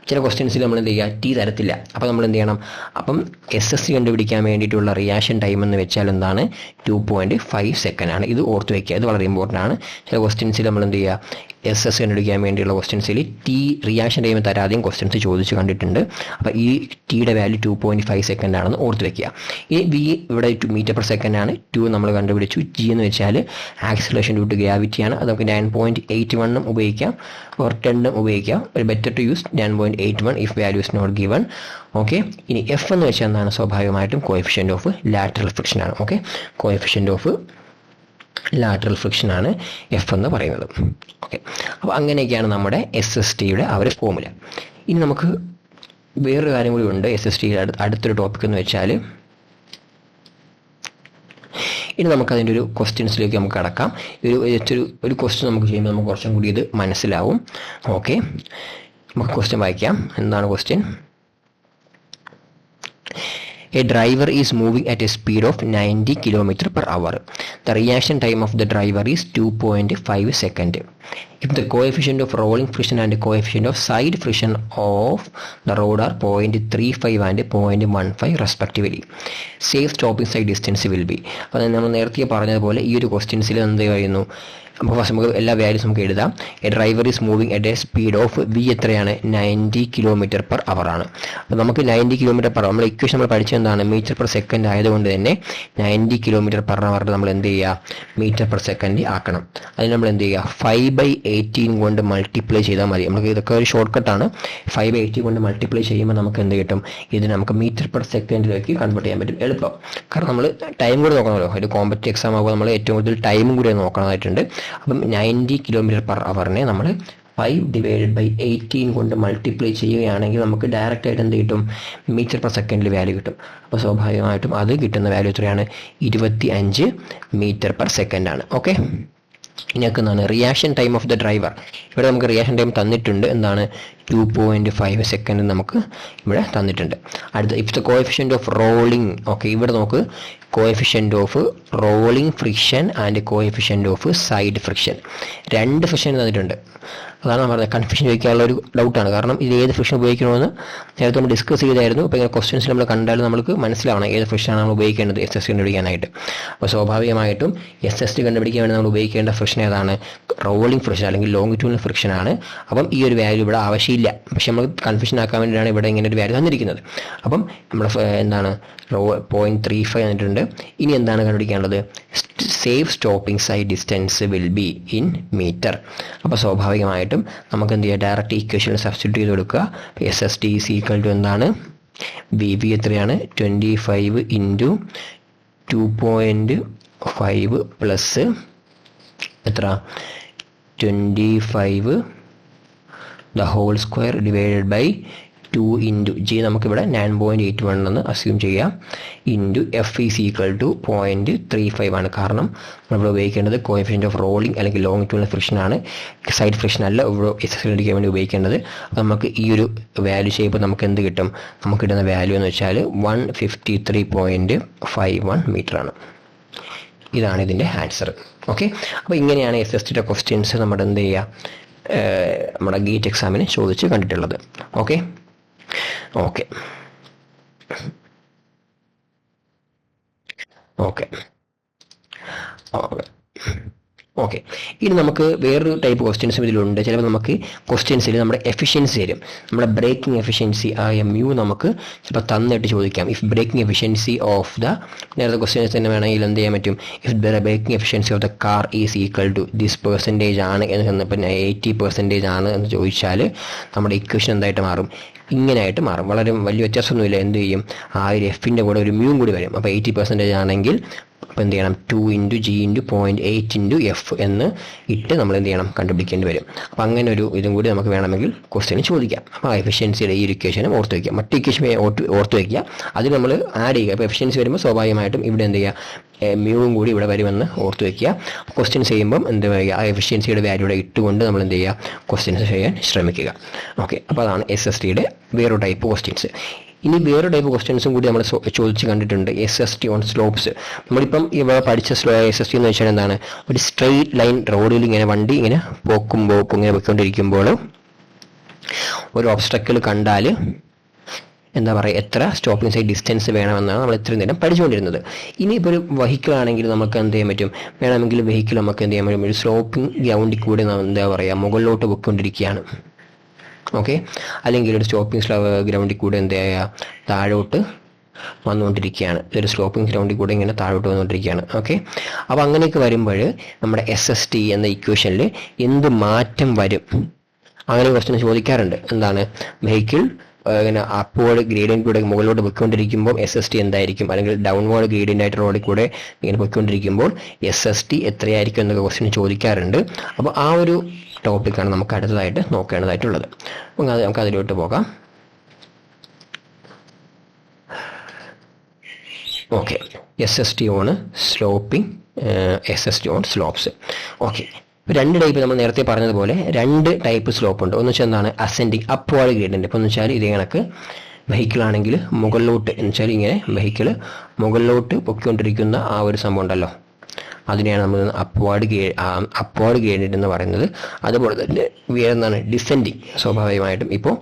ചില ക്വസ്റ്റ്യൻസിൽ നമ്മൾ എന്ത് ചെയ്യുക, ടി തരത്തില്ല. അപ്പോൾ നമ്മൾ എന്ത് ചെയ്യണം, അപ്പം എസ് എസ് സി കണ്ടുപിടിക്കാൻ വേണ്ടിയിട്ടുള്ള റിയാക്ഷൻ ടൈം എന്ന് വെച്ചാൽ എന്താണ്, 2.5 സെക്കൻഡ് ആണ്. ഇത് ഓർത്ത് വയ്ക്കുക, ഇത് വളരെ ഇമ്പോർട്ടൻ്റ് ആണ്. ചില ക്വസ്റ്റ്യൻസിൽ നമ്മൾ എന്ത് ചെയ്യുക, എസ് എസ് കണ്ടുപിടിക്കാൻ വേണ്ടിയുള്ള ക്വസ്റ്റ്യൻസിൽ ടി റിയാക്ഷൻ ടൈം തരാതെയും ക്വസ്റ്റ്യൻസ് ചോദിച്ച് കണ്ടിട്ടുണ്ട്. അപ്പോൾ ഈ ടിയുടെ വാല്യൂ 2.5 സെക്കൻഡ് ആണെന്ന് ഓർത്ത് വയ്ക്കുക. ഈ വി ഇവിടെ മീറ്റർ പെർ സെക്കൻഡ് ആണ്, 2 നമ്മൾ കണ്ടുപിടിച്ചു. ജി എന്ന് വെച്ചാൽ ആക്സിലറേഷൻ ഡ്യൂ ടു ഗ്രാവിറ്റിയാണ്. അത് നമുക്ക് 9.81 ഉപയോഗിക്കാം, ഓർ 10 ഉപയോഗിക്കാം. ഒരു better to use 9.81 if value is not given. Okay, ഇനി എഫ് എന്ന് വെച്ചാൽ എന്താണ്, സ്വാഭാവികമായിട്ടും കോഎഫിഷ്യന്റ് ഓഫ് ലാറ്ററൽ ഫ്രിക്ഷൻ ആണ്. Okay, coefficient of lateral friction ആണ് എഫ് എന്ന് പറയുന്നത്. ഓക്കെ, അപ്പോൾ അങ്ങനെയൊക്കെയാണ് നമ്മുടെ എസ് എസ് ടിയുടെ ആ ഒരു ഫോമുല. ഇനി നമുക്ക് വേറൊരു കാര്യം കൂടി ഉണ്ട് എസ് എസ് ടിയുടെ അടുത്തൊരു ടോപ്പിക് എന്ന് വെച്ചാൽ, ഇനി നമുക്കതിൻ്റെ ഒരു ക്വസ്റ്റ്യൻസിലേക്ക് നമുക്ക് കടക്കാം. ഒരു ക്വസ്റ്റ്യൻ നമുക്ക് ചെയ്യുമ്പോൾ നമുക്ക് കുറച്ചും കൂടി ഇത് മനസ്സിലാവും. ഓക്കെ, നമുക്ക് ക്വസ്റ്റ്യൻ വായിക്കാം. എന്താണ് question? A driver is moving at a speed of 90 km/h. The reaction time of the driver is 2.5 seconds. If the coefficient of rolling friction and the coefficient of side friction of the road are 0.35 and 0.15 respectively, safe stopping side distance will be. അപ്പോൾ നമ്മൾ നേരത്തെ പറഞ്ഞതുപോലെ ഈ ഒരു ക്വസ്റ്റ്യൻസിൽ എന്ത് പറയുന്നു, അപ്പോൾ first നമുക്ക് എല്ലാ വാല്യൂസ് നമുക്ക് എഴുതാം. A driver is moving at a speed of V എത്രയാണ് 90 km/h ആണ്. അപ്പോൾ നമുക്ക് 90 km/h നമ്മൾ ഇക്വേഷൻ നമ്മൾ പഠിച്ചത് എന്താണ് മീറ്റർ പെർ സെക്കൻഡ് ആയതുകൊണ്ട് തന്നെ 90 km/h നമ്മൾ എന്ത് ചെയ്യുക മീറ്റർ പെർ സെക്കൻഡ് ആക്കണം. അതിന് നമ്മൾ എന്ത് ചെയ്യുക 5/18 കൊണ്ട് മൾട്ടിപ്ലൈ ചെയ്താൽ മതി. നമുക്ക് ഇതൊക്കെ ഒരു ഷോർട്ട് കട്ടാണ്. 5/18 കൊണ്ട് മൾട്ടിപ്ലൈ ചെയ്യുമ്പോൾ നമുക്ക് എന്ത് കിട്ടും ഇത് നമുക്ക് മീറ്റർ പെർ സെക്കൻഡിലേക്ക് കൺവേർട്ട് ചെയ്യാൻ പറ്റും എളുപ്പം. കാരണം നമ്മൾ ടൈം കൂടി നോക്കണമല്ലോ, ഒരു കോമ്പറ്റീവ് എക്സാം ആകുമ്പോൾ നമ്മൾ ഏറ്റവും കൂടുതൽ ടൈമും കൂടി നോക്കണമായിട്ടുണ്ട്. അപ്പം 90 km/h നമ്മൾ 5/18 കൊണ്ട് മൾട്ടിപ്ലൈ ചെയ്യുകയാണെങ്കിൽ നമുക്ക് ഡയറക്റ്റ് ആയിട്ട് എന്ത് കിട്ടും മീറ്റർ പെർ സെക്കൻഡിൽ വാല്യൂ കിട്ടും. അപ്പോൾ സ്വാഭാവികമായിട്ടും അത് കിട്ടുന്ന വാല്യൂ എത്രയാണ് 25 m/s ആണ്. ഓക്കെ, ഇനിയൊക്കെ എന്താണ് reaction time of the driver. ഇവിടെ നമുക്ക് റിയാക്ഷൻ ടൈം തന്നിട്ടുണ്ട്, എന്താണ് 2.5 സെക്കൻഡ് നമുക്ക് ഇവിടെ തന്നിട്ടുണ്ട്. അടുത്ത if the coefficient of rolling. Okay, ഇവിടെ നോക്ക് coefficient of rolling friction and coefficient of side friction, രണ്ട് ഫ്രിക്ഷൻ തന്നിട്ടുണ്ട്. അതാണ് ഞാൻ പറഞ്ഞത് കൺഫ്യൂഷൻ ചോദിക്കാനുള്ള ഒരു ഡൗട്ടാണ്. കാരണം ഇത് ഏത് ഫ്രിക്ഷൻ ഉപയോഗിക്കണമെന്ന് നേരത്തെ നമ്മൾ ഡിസ്കസ് ചെയ്തായിരുന്നു. അപ്പോൾ ഇങ്ങനെ ക്വസ്റ്റ്യൻസ് നമ്മൾ കണ്ടാലും നമുക്ക് മനസ്സിലാവണം ഏത് ഫ്രിക്ഷനാണ് നമ്മൾ ഉപയോഗിക്കേണ്ടത് SST കണ്ടുപിടിക്കാനായിട്ട്. അപ്പോൾ സ്വാഭാവികമായിട്ടും SST കണ്ടുപിടിക്കാൻ വേണ്ടി നമ്മൾ ഉപയോഗിക്കേണ്ട ഫ്രിക്ഷൻ ഏതാണ് റോളിംഗ് ഫ്രിക്ഷൻ അല്ലെങ്കിൽ ലോങ്ങിറ്റ്യൂഡിനൽ ഫ്രിക്ഷൻ ആണ്. അപ്പം ഈ ഒരു വാല്യൂ ഇവിടെ ആവശ്യമില്ല, പക്ഷെ നമ്മൾ കൺഫ്യൂഷൻ ആക്കാൻ വേണ്ടിയിട്ടാണ് ഇവിടെ ഇങ്ങനെ ഒരു വാല്യൂ തന്നിരിക്കുന്നത്. അപ്പം നമ്മൾ എന്താണ് 0.35 തന്നിട്ടുണ്ട്. ഇനി എന്താണ് കണ്ടുപിടിക്കേണ്ടത് safe stopping sight distance will be in metre. അപ്പോൾ സ്വാഭാവികമായിട്ടും നമുക്ക് എന്ത് ചെയ്യുക ഡയറക്റ്റ് ഇക്വേഷനിൽ സബ്സ്റ്റിറ്റ്യൂട്ട് ചെയ്ത് കൊടുക്കുക. SST ഈസ് ഈക്വൽ ടു എന്താണ് VV എത്രയാണ് 25 × 2.5 പ്ലസ് എത്ര 25 the whole square divided by 2 × G നമുക്കിവിടെ 9.81 എന്ന് അസ്യൂം ചെയ്യാം into F is equal to 0.35 ആണ്. കാരണം നമ്മളിവിടെ ഉപയോഗിക്കേണ്ടത് കോഎഫിഷ്യന്റ് ഓഫ് റോളിംഗ് അല്ലെങ്കിൽ ലോങ്ങിറ്റ്യൂഡിനൽ ഫ്രിക്ഷൻ ആണ്, സൈഡ് ഫ്രിക്ഷൻ അല്ല ഇവിടെ SST കണ്ടുപിടിക്കാൻ വേണ്ടി ഉപയോഗിക്കേണ്ടത്. അപ്പോൾ നമുക്ക് ഈ ഒരു വാല്യൂ ചെയ്യുമ്പോൾ നമുക്ക് എന്ത് കിട്ടും നമുക്ക് കിട്ടുന്ന വാല്യൂ എന്ന് വെച്ചാൽ 153.51 മീറ്റർ ആണ്. ഇതാണ് ഇതിൻ്റെ ആൻസർ. ഓക്കെ, അപ്പോൾ ഇങ്ങനെയാണ് SSTയുടെ ക്വസ്റ്റ്യൻസ് നമ്മുടെ എന്ത് ചെയ്യുക നമ്മുടെ ഗേറ്റ് എക്സാമിന് ചോദിച്ച് കണ്ടിട്ടുള്ളത്. ഓക്കെ ഓക്കെ ഓക്കെ ഓക്കെ ഇനി നമുക്ക് വേറൊരു ടൈപ്പ് ക്വസ്റ്റ്യൻസും ഇതിലുണ്ട്. ചിലപ്പോൾ നമുക്ക് ക്വസ്റ്റ്യൻസിൽ നമ്മുടെ എഫിഷ്യൻസി തരും, നമ്മുടെ ബ്രേക്കിംഗ് എഫിഷ്യൻസി ആയ മ്യൂ നമുക്ക് ചിലപ്പോൾ തന്നിട്ട് ചോദിക്കാം. If braking efficiency of the നേരത്തെ ക്വസ്റ്റ്യൻസ് തന്നെ വേണമെങ്കിൽ എന്ത് ചെയ്യാൻ പറ്റും if the braking efficiency of the car is equal to this percentage ആണ് എന്ന് തന്നപ്പോൾ 80% ആണ് എന്ന് ചോദിച്ചാൽ നമ്മുടെ ഇക്വേഷൻ എന്തായിട്ട് മാറും ഇങ്ങനെയായിട്ട് മാറും. വളരെ വലിയ വ്യത്യാസമൊന്നുമില്ല. എന്ത് ചെയ്യും ആ ഒരു എഫിൻ്റെ കൂടെ ഒരു മ്യൂവും കൂടി വരും. അപ്പോൾ 80% ആണെങ്കിൽ അപ്പോൾ എന്ത് ചെയ്യണം 2 × G × 0.8 × F എന്ന് ഇട്ട് നമ്മൾ എന്ത് ചെയ്യണം കണ്ടുപിടിക്കേണ്ടി വരും. അപ്പോൾ അങ്ങനെ ഒരു ഇതും കൂടി നമുക്ക് വേണമെങ്കിൽ ക്വസ്റ്റ്യന് ചോദിക്കാം. അപ്പോൾ എഫിഷ്യൻസിയുടെ ഈ ഇക്വേഷനും ഓർത്ത് വയ്ക്കുക, മറ്റ് ഇക്വേഷൻ ഓർത്ത് വയ്ക്കുക, അതിൽ നമ്മൾ ആഡ് ചെയ്യുക. അപ്പോൾ എഫിഷ്യൻസി വരുമ്പോൾ സ്വാഭാവികമായിട്ടും ഇവിടെ എന്ത് ചെയ്യുക മ്യൂവും കൂടി ഇവിടെ വരുമെന്ന് ഓർത്ത് വയ്ക്കുക. ക്വസ്റ്റ്യൻസ് ചെയ്യുമ്പം എന്ത് പറയുക ആ എഫിഷ്യൻസിയുടെ വാല്യൂടെ ഇട്ടുകൊണ്ട് നമ്മൾ എന്ത് ചെയ്യുക ക്വസ്റ്റ്യൻസ് ചെയ്യാൻ ശ്രമിക്കുക. ഓക്കെ, അപ്പോൾ അതാണ് SSTയുടെ വേറൊരു ടൈപ്പ് ക്വസ്റ്റ്യൻസ്. ഇനി വേറെ ടൈപ്പ് ക്വസ്റ്റ്യൻസും കൂടി നമ്മൾ ചോദിച്ച് കണ്ടിട്ടുണ്ട്. SST on slopes. നമ്മളിപ്പം ഇവിടെ പഠിച്ച SST എന്ന് വെച്ചാൽ എന്താണ് ഒരു സ്ട്രെയിറ്റ് ലൈൻ റോഡിൽ ഇങ്ങനെ വണ്ടി ഇങ്ങനെ ഇങ്ങനെ പോയിക്കൊണ്ടിരിക്കുമ്പോൾ ഒരു ഒബ്സ്റ്റക്കിൾ കണ്ടാൽ എന്താ പറയുക എത്ര സ്റ്റോപ്പിംഗ് സൈഡ് ഡിസ്റ്റൻസ് വേണമെന്നാണ് നമ്മൾ ഇത്രയും നേരം പഠിച്ചുകൊണ്ടിരുന്നത്. ഇനിയിപ്പോൾ ഒരു വെഹിക്കിൾ ആണെങ്കിൽ നമുക്ക് എന്ത് ചെയ്യാൻ പറ്റും വേണമെങ്കിൽ വെഹിക്കിൾ നമുക്ക് എന്ത് ചെയ്യാൻ പറ്റും ഒരു സ്ലോപ്പിംഗ് ഗ്രൗണ്ടിൽ കൂടി എന്താ പറയുക മുകളിലോട്ട് പോയിക്കൊണ്ടിരിക്കുകയാണ്. ഓക്കെ, അല്ലെങ്കിൽ ഒരു സ്റ്റോപ്പിംഗ് ഗ്രൗണ്ടിൽ കൂടെ എന്ത് ചെയ്യുക താഴോട്ട് വന്നുകൊണ്ടിരിക്കുകയാണ്. ഇതൊരു സ്ലോപ്പിംഗ് ഗ്രൗണ്ടിൽ കൂടെ ഇങ്ങനെ താഴോട്ട് വന്നുകൊണ്ടിരിക്കുകയാണ്. ഓക്കെ, അപ്പോൾ അങ്ങനെയൊക്കെ വരുമ്പോൾ നമ്മുടെ SST എന്ന ഇക്വേഷനിൽ എന്ത് മാറ്റം വരും അങ്ങനെ ക്വസ്റ്റ്യൻ ചോദിക്കാറുണ്ട്. എന്താണ് വെഹിക്കിൾ ഇങ്ങനെ അപ്വേർഡ് ഗ്രേഡിയൻ്റ് കൂടെ മുകളിലോട്ട് പോയിക്കൊണ്ടിരിക്കുമ്പോൾ SST എന്തായിരിക്കും, അല്ലെങ്കിൽ ഡൗൺവേർഡ് ഗ്രേഡിയൻ്റ് ആയിട്ട് റോഡിൽ കൂടെ ഇങ്ങനെ പോയിക്കൊണ്ടിരിക്കുമ്പോൾ SST എത്രയായിരിക്കും എന്നൊക്കെ ക്വസ്റ്റ്യൻ ചോദിക്കാറുണ്ട്. അപ്പോൾ ആ ഒരു ടോപ്പിക്കാണ് നമുക്ക് അടുത്തതായിട്ട് നോക്കേണ്ടതായിട്ടുള്ളത്. അപ്പം നമുക്ക് അതിലോട്ട് പോകാം. Okay, SST on sloping, SST on slopes. Okay, രണ്ട് ടൈപ്പ് നമ്മൾ നേരത്തെ പറഞ്ഞതുപോലെ രണ്ട് ടൈപ്പ് സ്ലോപ്പ് ഉണ്ട്. ഒന്ന് വെച്ചാൽ എന്താണ് അസെൻഡിങ് അപ്വേർഡ് ഗ്രേഡിയൻ്റ്. ഇപ്പോൾ എന്ന് വെച്ചാൽ ഇതേ കണക്ക് വെഹിക്കിൾ ആണെങ്കിൽ മുകളിലോട്ട് എന്ന് വെച്ചാൽ ഇങ്ങനെ വെഹിക്കിൾ മുകളിലോട്ട് പൊക്കിക്കൊണ്ടിരിക്കുന്ന ആ ഒരു സംഭവം ഉണ്ടല്ലോ, അതിനെയാണ് നമ്മൾ അപ്വേർഡ് ഗ്രേഡിയൻ്റ് എന്ന് പറയുന്നത്. അതുപോലെ തന്നെ എന്താണ് ഡിസെൻഡിങ്. സ്വാഭാവികമായിട്ടും ഇപ്പോൾ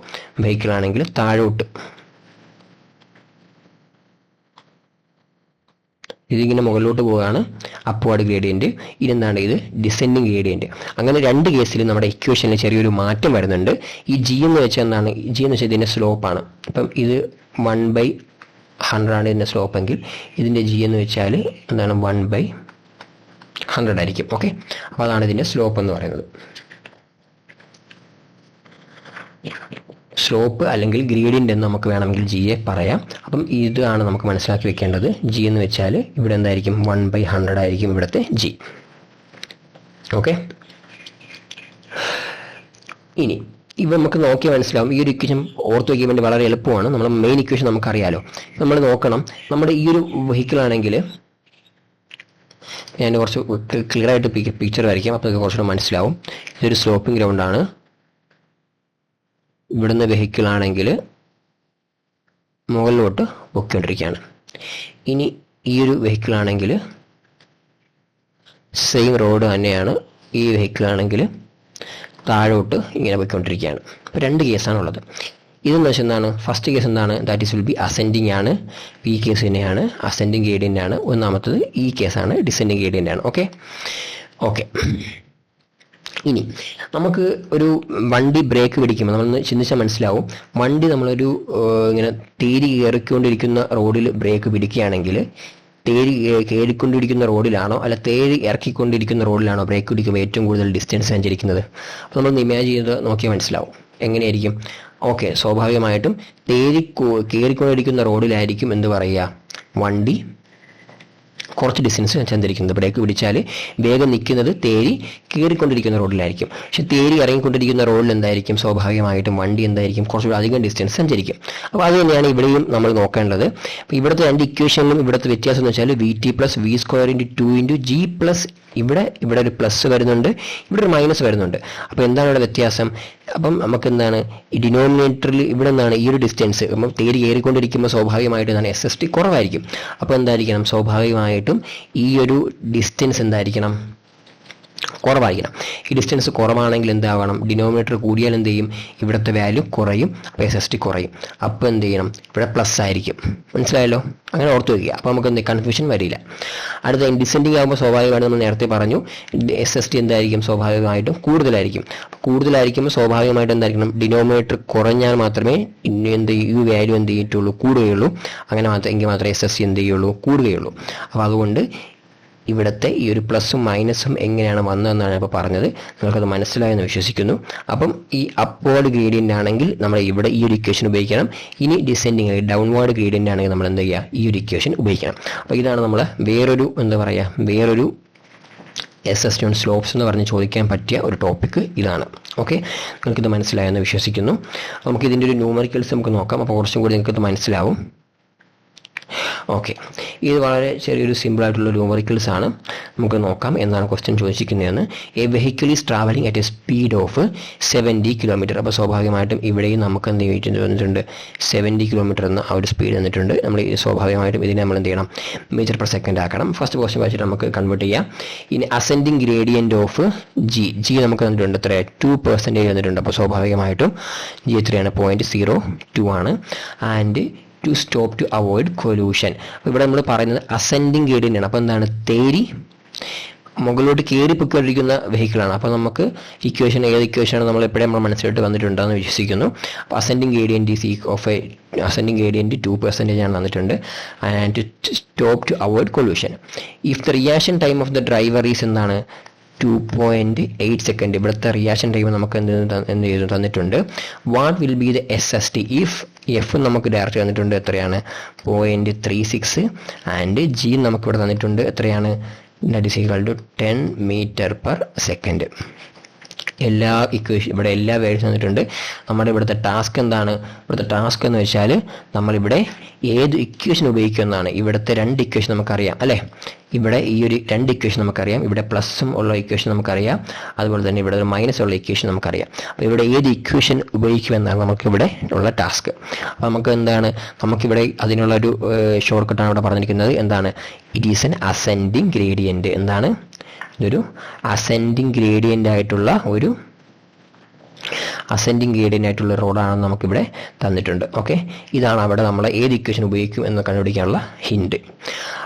വെഹിക്കിൾ ആണെങ്കിൽ താഴോട്ട് ഇതിങ്ങനെ മുകളിലോട്ട് പോവുകയാണ് അപ്വേർഡ് ഗ്രേഡിയൻറ്റ്. ഇനി എന്താണ് ഇത് ഡിസെൻഡിങ് ഗ്രേഡിയൻറ്റ്. അങ്ങനെ രണ്ട് കേസിലും നമ്മുടെ ഇക്വേഷനിൽ ചെറിയൊരു മാറ്റം വരുന്നുണ്ട്. ഈ ജി എന്ന് വെച്ചാൽ എന്താണ്? ജി എന്ന് വെച്ചാൽ ഇതിൻ്റെ സ്ലോപ്പാണ്. അപ്പം ഇത് 1/100 ആണ് ഇതിൻ്റെ സ്ലോപ്പ് എങ്കിൽ ഇതിൻ്റെ ജി എന്ന് വെച്ചാൽ എന്താണ് 1/100 ആയിരിക്കും. ഓക്കെ, അപ്പോൾ അതാണ് ഇതിൻ്റെ സ്ലോപ്പ് എന്ന് പറയുന്നത്. സ്ലോപ്പ് അല്ലെങ്കിൽ ഗ്രേഡിയൻ്റ് എന്ന് നമുക്ക് വേണമെങ്കിൽ ജിയെ പറയാം. അപ്പം ഇതാണ് നമുക്ക് മനസ്സിലാക്കി വെക്കേണ്ടത്. ജി എന്ന് വെച്ചാൽ ഇവിടെ എന്തായിരിക്കും 1/100 ആയിരിക്കും ഇവിടുത്തെ ജി. ഓക്കെ, ഇനി ഇവ നമുക്ക് നോക്കിയാൽ മനസ്സിലാവും. ഈ ഒരു ഇക്വേഷൻ ഓർത്ത് വയ്ക്കാൻ വേണ്ടി വളരെ എളുപ്പമാണ്. നമ്മൾ മെയിൻ ഇക്വേഷൻ നമുക്കറിയാലോ. നമ്മൾ നോക്കണം, നമ്മുടെ ഈ ഒരു വെഹിക്കിൾ ആണെങ്കിൽ ഞാൻ കുറച്ച് ക്ലിയർ ആയിട്ട് പിക്ചർ വരയ്ക്കാം, അപ്പോൾ കുറച്ചുകൂടെ മനസ്സിലാവും. ഇതൊരു സ്ലോപ്പിംഗ് ഗ്രൗണ്ടാണ്. ഇവിടുന്ന് വെഹിക്കിൾ ആണെങ്കിൽ മുകളിലോട്ട് പൊയ്ക്കൊണ്ടിരിക്കുകയാണ്. ഇനി ഈ ഒരു വെഹിക്കിൾ ആണെങ്കിൽ സെയിം റോഡ് തന്നെയാണ്. ഈ വെഹിക്കിൾ ആണെങ്കിൽ താഴോട്ട് ഇങ്ങനെ പോയിക്കൊണ്ടിരിക്കുകയാണ്. അപ്പോൾ രണ്ട് കേസാണുള്ളത്. ഇതെന്ന് വെച്ചാൽ എന്താണ്? ഫസ്റ്റ് കേസ് എന്താണ്? That is will be ascending ആണ്. ഈ കേസ് തന്നെയാണ് അസെൻഡിങ് ഗ്രേഡിയൻ്റ് ആണ്. ഒന്നാമത്തത് ഈ കേസാണ് ഡിസെൻഡിങ് ഗ്രേഡിയൻ്റ് ആണ്. ഓക്കെ ഓക്കെ ഇനി നമുക്ക് ഒരു വണ്ടി ബ്രേക്ക് പിടിക്കുമ്പോൾ നമ്മളൊന്ന് ചിന്തിച്ചാൽ മനസ്സിലാവും. വണ്ടി നമ്മളൊരു ഇങ്ങനെ തേരി കയറിക്കൊണ്ടിരിക്കുന്ന റോഡിൽ ബ്രേക്ക് പിടിക്കുകയാണെങ്കിൽ തേരി കയറിക്കൊണ്ടിരിക്കുന്ന റോഡിലാണോ അല്ല തേരി ഇറക്കിക്കൊണ്ടിരിക്കുന്ന റോഡിലാണോ ബ്രേക്ക് പിടിക്കുമ്പോൾ ഏറ്റവും കൂടുതൽ ഡിസ്റ്റൻസ് സഞ്ചരിക്കുന്നത്? അപ്പോൾ നമ്മളൊന്ന് ഇമാജിൻ ചെയ്ത് നോക്കിയാൽ മനസ്സിലാവും. എങ്ങനെയായിരിക്കും? ഓക്കെ, സ്വാഭാവികമായിട്ടും തേരി കയറിക്കൊണ്ടിരിക്കുന്ന റോഡിലായിരിക്കും എന്ത് പറയുക, വണ്ടി കുറച്ച് ഡിസ്റ്റൻസ് സഞ്ചരിക്കുന്നത്. ബ്രേക്ക് പിടിച്ചാൽ വേഗം നിൽക്കുന്നത് തേരി കയറിക്കൊണ്ടിരിക്കുന്ന റോഡിലായിരിക്കും. പക്ഷെ തേരി ഇറങ്ങിക്കൊണ്ടിരിക്കുന്ന റോഡിൽ എന്തായിരിക്കും? സ്വാഭാവികമായിട്ടും വണ്ടി എന്തായിരിക്കും? കുറച്ചുകൂടി അധികം ഡിസ്റ്റൻസ് സഞ്ചരിക്കും. അപ്പോൾ അത് തന്നെയാണ് ഇവിടെയും നമ്മൾ നോക്കേണ്ടത്. അപ്പോൾ ഇവിടുത്തെ രണ്ട് ഇക്വേഷനിലും ഇവിടുത്തെ വ്യത്യാസം എന്ന് വെച്ചാൽ VT + V² × 2 × G പ്ലസ് ഇവിടെ ഒരു പ്ലസ് വരുന്നുണ്ട്, ഇവിടെ ഒരു മൈനസ് വരുന്നുണ്ട്. അപ്പോൾ എന്താണ് ഇവിടെ വ്യത്യാസം? അപ്പം നമുക്ക് എന്താണ് ഈ ഡിനോമിനേറ്ററിൽ ഇവിടെ എന്താണ് ഈ ഒരു ഡിസ്റ്റൻസ് അപ്പം തേരി കയറിക്കൊണ്ടിരിക്കുമ്പോൾ സ്വാഭാവികമായിട്ട് എന്താണ് SST കുറവായിരിക്കും. അപ്പോൾ എന്തായിരിക്കണം? സ്വാഭാവികമായിട്ടും ഈ ഒരു ഡിസ്റ്റൻസ് എന്തായിരിക്കണം? കുറവായിരിക്കണം. ഈ ഡിസ്റ്റൻസ് കുറവാണെങ്കിൽ എന്താവണം? ഡിനോമിനേറ്റർ കൂടിയാൽ എന്ത് ചെയ്യും? ഇവിടുത്തെ വാല്യൂ കുറയും, അപ്പോൾ SST കുറയും. അപ്പോൾ എന്ത് ചെയ്യണം? ഇവിടെ പ്ലസ് ആയിരിക്കും. മനസ്സിലായല്ലോ? അങ്ങനെ ഓർത്ത് വയ്ക്കുക. അപ്പോൾ നമുക്ക് എന്ത് കൺഫ്യൂഷൻ വരില്ല. അടുത്ത ഡിസെൻഡിങ് ആകുമ്പോൾ സ്വാഭാവികമായിട്ട് നമ്മൾ നേരത്തെ പറഞ്ഞു SST എന്തായിരിക്കും? സ്വാഭാവികമായിട്ടും കൂടുതലായിരിക്കുമ്പോൾ സ്വാഭാവികമായിട്ട് എന്തായിരിക്കണം? ഡിനോമിനേറ്റർ കുറഞ്ഞാൽ മാത്രമേ ഈ വാല്യൂ എന്ത് ചെയ്യത്തുള്ളൂ? കൂടുകയുള്ളൂ. അങ്ങനെ എങ്കിൽ മാത്രമേ SST എന്ത് ചെയ്യുള്ളൂ? കൂടുകയുള്ളൂ. അപ്പോൾ അതുകൊണ്ട് ഇവിടുത്തെ ഈ ഒരു പ്ലസും മൈനസും എങ്ങനെയാണ് വന്നതെന്നാണ് ഇപ്പോൾ പറഞ്ഞത്. നിങ്ങൾക്കത് മനസ്സിലായെന്ന് വിശ്വസിക്കുന്നു. അപ്പം ഈ അപ്വേർഡ് ഗ്രേഡിയൻ്റ് ആണെങ്കിൽ നമ്മൾ ഇവിടെ ഈ ഒരു ഇക്വേഷൻ ഉപയോഗിക്കണം. ഇനി ഡിസെൻഡിങ് ഡൗൺവേർഡ് ഗ്രേഡിയൻ്റ് ആണെങ്കിൽ നമ്മൾ എന്താ ചെയ്യുക? ഈ ഒരു ഇക്വേഷൻ ഉപയോഗിക്കണം. അപ്പോൾ ഇതാണ് നമ്മൾ വേറൊരു SST ഓൺ സ്ലോപ്സ് എന്ന് പറഞ്ഞ് ചോദിക്കാൻ പറ്റിയ ഒരു ടോപ്പിക്ക് ഇതാണ്. ഓക്കെ, നിങ്ങൾക്കിത് മനസ്സിലായെന്ന് വിശ്വസിക്കുന്നു. നമുക്ക് ഇതിൻ്റെ ഒരു ന്യൂമറിക്കൽസ് നമുക്ക് നോക്കാം. അപ്പോൾ കുറച്ചും കൂടി നിങ്ങൾക്കിത് മനസ്സിലാവും. ഓക്കെ, ഇത് വളരെ ചെറിയൊരു സിമ്പിളായിട്ടുള്ള ന്യൂമറിക്കൽസ് ആണ്. നമുക്ക് നോക്കാം എന്താണ് ക്വസ്റ്റ്യൻ ചോദിച്ചിരിക്കുന്നതെന്ന്. A vehicle is travelling at a speed of 70 km. അപ്പോൾ സ്വാഭാവികമായിട്ടും ഇവിടെയും നമുക്ക് എന്ത് വന്നിട്ടുണ്ട്? 70 km എന്ന ആ ഒരു സ്പീഡ് തന്നിട്ടുണ്ട്. നമ്മൾ സ്വാഭാവികമായിട്ടും ഇതിനെ നമ്മൾ എന്ത് ചെയ്യണം? മീറ്റർ പെർ സെക്കൻഡ് ആക്കണം. ഫസ്റ്റ് ക്വസ്റ്റ്യൻ വായിച്ചിട്ട് നമുക്ക് കൺവേർട്ട് ചെയ്യാം. ഇനി അസെൻഡിങ് ഗ്രേഡിയൻ്റ് ഓഫ് ജി നമുക്ക് തന്നിട്ടുണ്ട് എത്ര? 2% തന്നിട്ടുണ്ട്. അപ്പോൾ സ്വാഭാവികമായിട്ടും ജി എത്രയാണ്? 0.02 ആണ്. And to stop to avoid collision. അപ്പോൾ ഇവിടെ നമ്മൾ പറയുന്നത് അസെൻഡിങ് ഗ്രേഡിയൻ്റ് ആണ്. അപ്പോൾ എന്താണ്? തേരി മുകളിലോട്ട് കയറി പൊയ്ക്കൊണ്ടിരിക്കുന്ന വെഹിക്കിളാണ്. അപ്പോൾ നമുക്ക് ഇക്വേഷൻ ഏത് ഇക്വേഷനാണ് നമ്മൾ എപ്പോഴും നമ്മുടെ മനസ്സിലോട്ട് വന്നിട്ടുണ്ടെന്ന് വിശ്വസിക്കുന്നു. അപ്പോൾ അസെൻഡിങ് ഗ്രേഡിയൻ്റ് അസെൻഡിങ് ഗ്രേഡിയൻ്റ് 2% ആണ് തന്നിട്ടുണ്ട്. And to stop to avoid collision. If the reaction time of the driver is എന്താണ്? 2.8 സെക്കൻഡ്. ഇവിടുത്തെ റിയാക്ഷൻ ടൈം നമുക്ക് എന്ത് ചെയ്തു തന്നിട്ടുണ്ട്? What will be the SST if F നമുക്ക് ഡയറക്റ്റ് തന്നിട്ടുണ്ട് എത്രയാണ്? 0.36. ആൻഡ് ജി നമുക്കിവിടെ തന്നിട്ടുണ്ട് എത്രയാണ്? That is equal to 10 m/s. എല്ലാ ഇക്വേഷൻ ഇവിടെ എല്ലാ വാല്യൂസ് തന്നിട്ടുണ്ട്. നമ്മുടെ ഇവിടുത്തെ ടാസ്ക് എന്താണ്? ഇവിടുത്തെ ടാസ്ക് എന്ന് വെച്ചാൽ നമ്മളിവിടെ ഏത് ഇക്വേഷൻ ഉപയോഗിക്കുമെന്നാണ്. ഇവിടുത്തെ രണ്ട് ഇക്വേഷൻ നമുക്കറിയാം അല്ലേ? ഇവിടെ ഈ ഒരു രണ്ട് ഇക്വേഷൻ നമുക്കറിയാം. ഇവിടെ പ്ലസും ഉള്ള ഇക്വേഷൻ നമുക്കറിയാം, അതുപോലെ തന്നെ ഇവിടെ ഒരു മൈനസ് ഉള്ള ഇക്വേഷൻ നമുക്കറിയാം. അപ്പോൾ ഇവിടെ ഏത് ഇക്വേഷൻ ഉപയോഗിക്കുമെന്നാണ് നമുക്കിവിടെ ഉള്ള ടാസ്ക്. അപ്പോൾ നമുക്ക് എന്താണ്? നമുക്കിവിടെ അതിനുള്ള ഒരു ഷോർട്ട് കട്ടാണ് ഇവിടെ പറഞ്ഞിരിക്കുന്നത്. എന്താണ്? It is N ascending gradient. എന്താണ്? ഇതൊരു അസെൻഡിങ് ഗ്രേഡിയൻ്റ് ആയിട്ടുള്ള ഒരു അസെൻഡിങ് ഗ്രേഡിയൻ്റ് ആയിട്ടുള്ള റോഡാണെന്ന് നമുക്കിവിടെ തന്നിട്ടുണ്ട്. ഓക്കെ, ഇതാണ് അവിടെ നമ്മൾ ഏത് ഇക്വേഷൻ ഉപയോഗിക്കും എന്ന് കണ്ടുപിടിക്കാനുള്ള ഹിൻഡ്.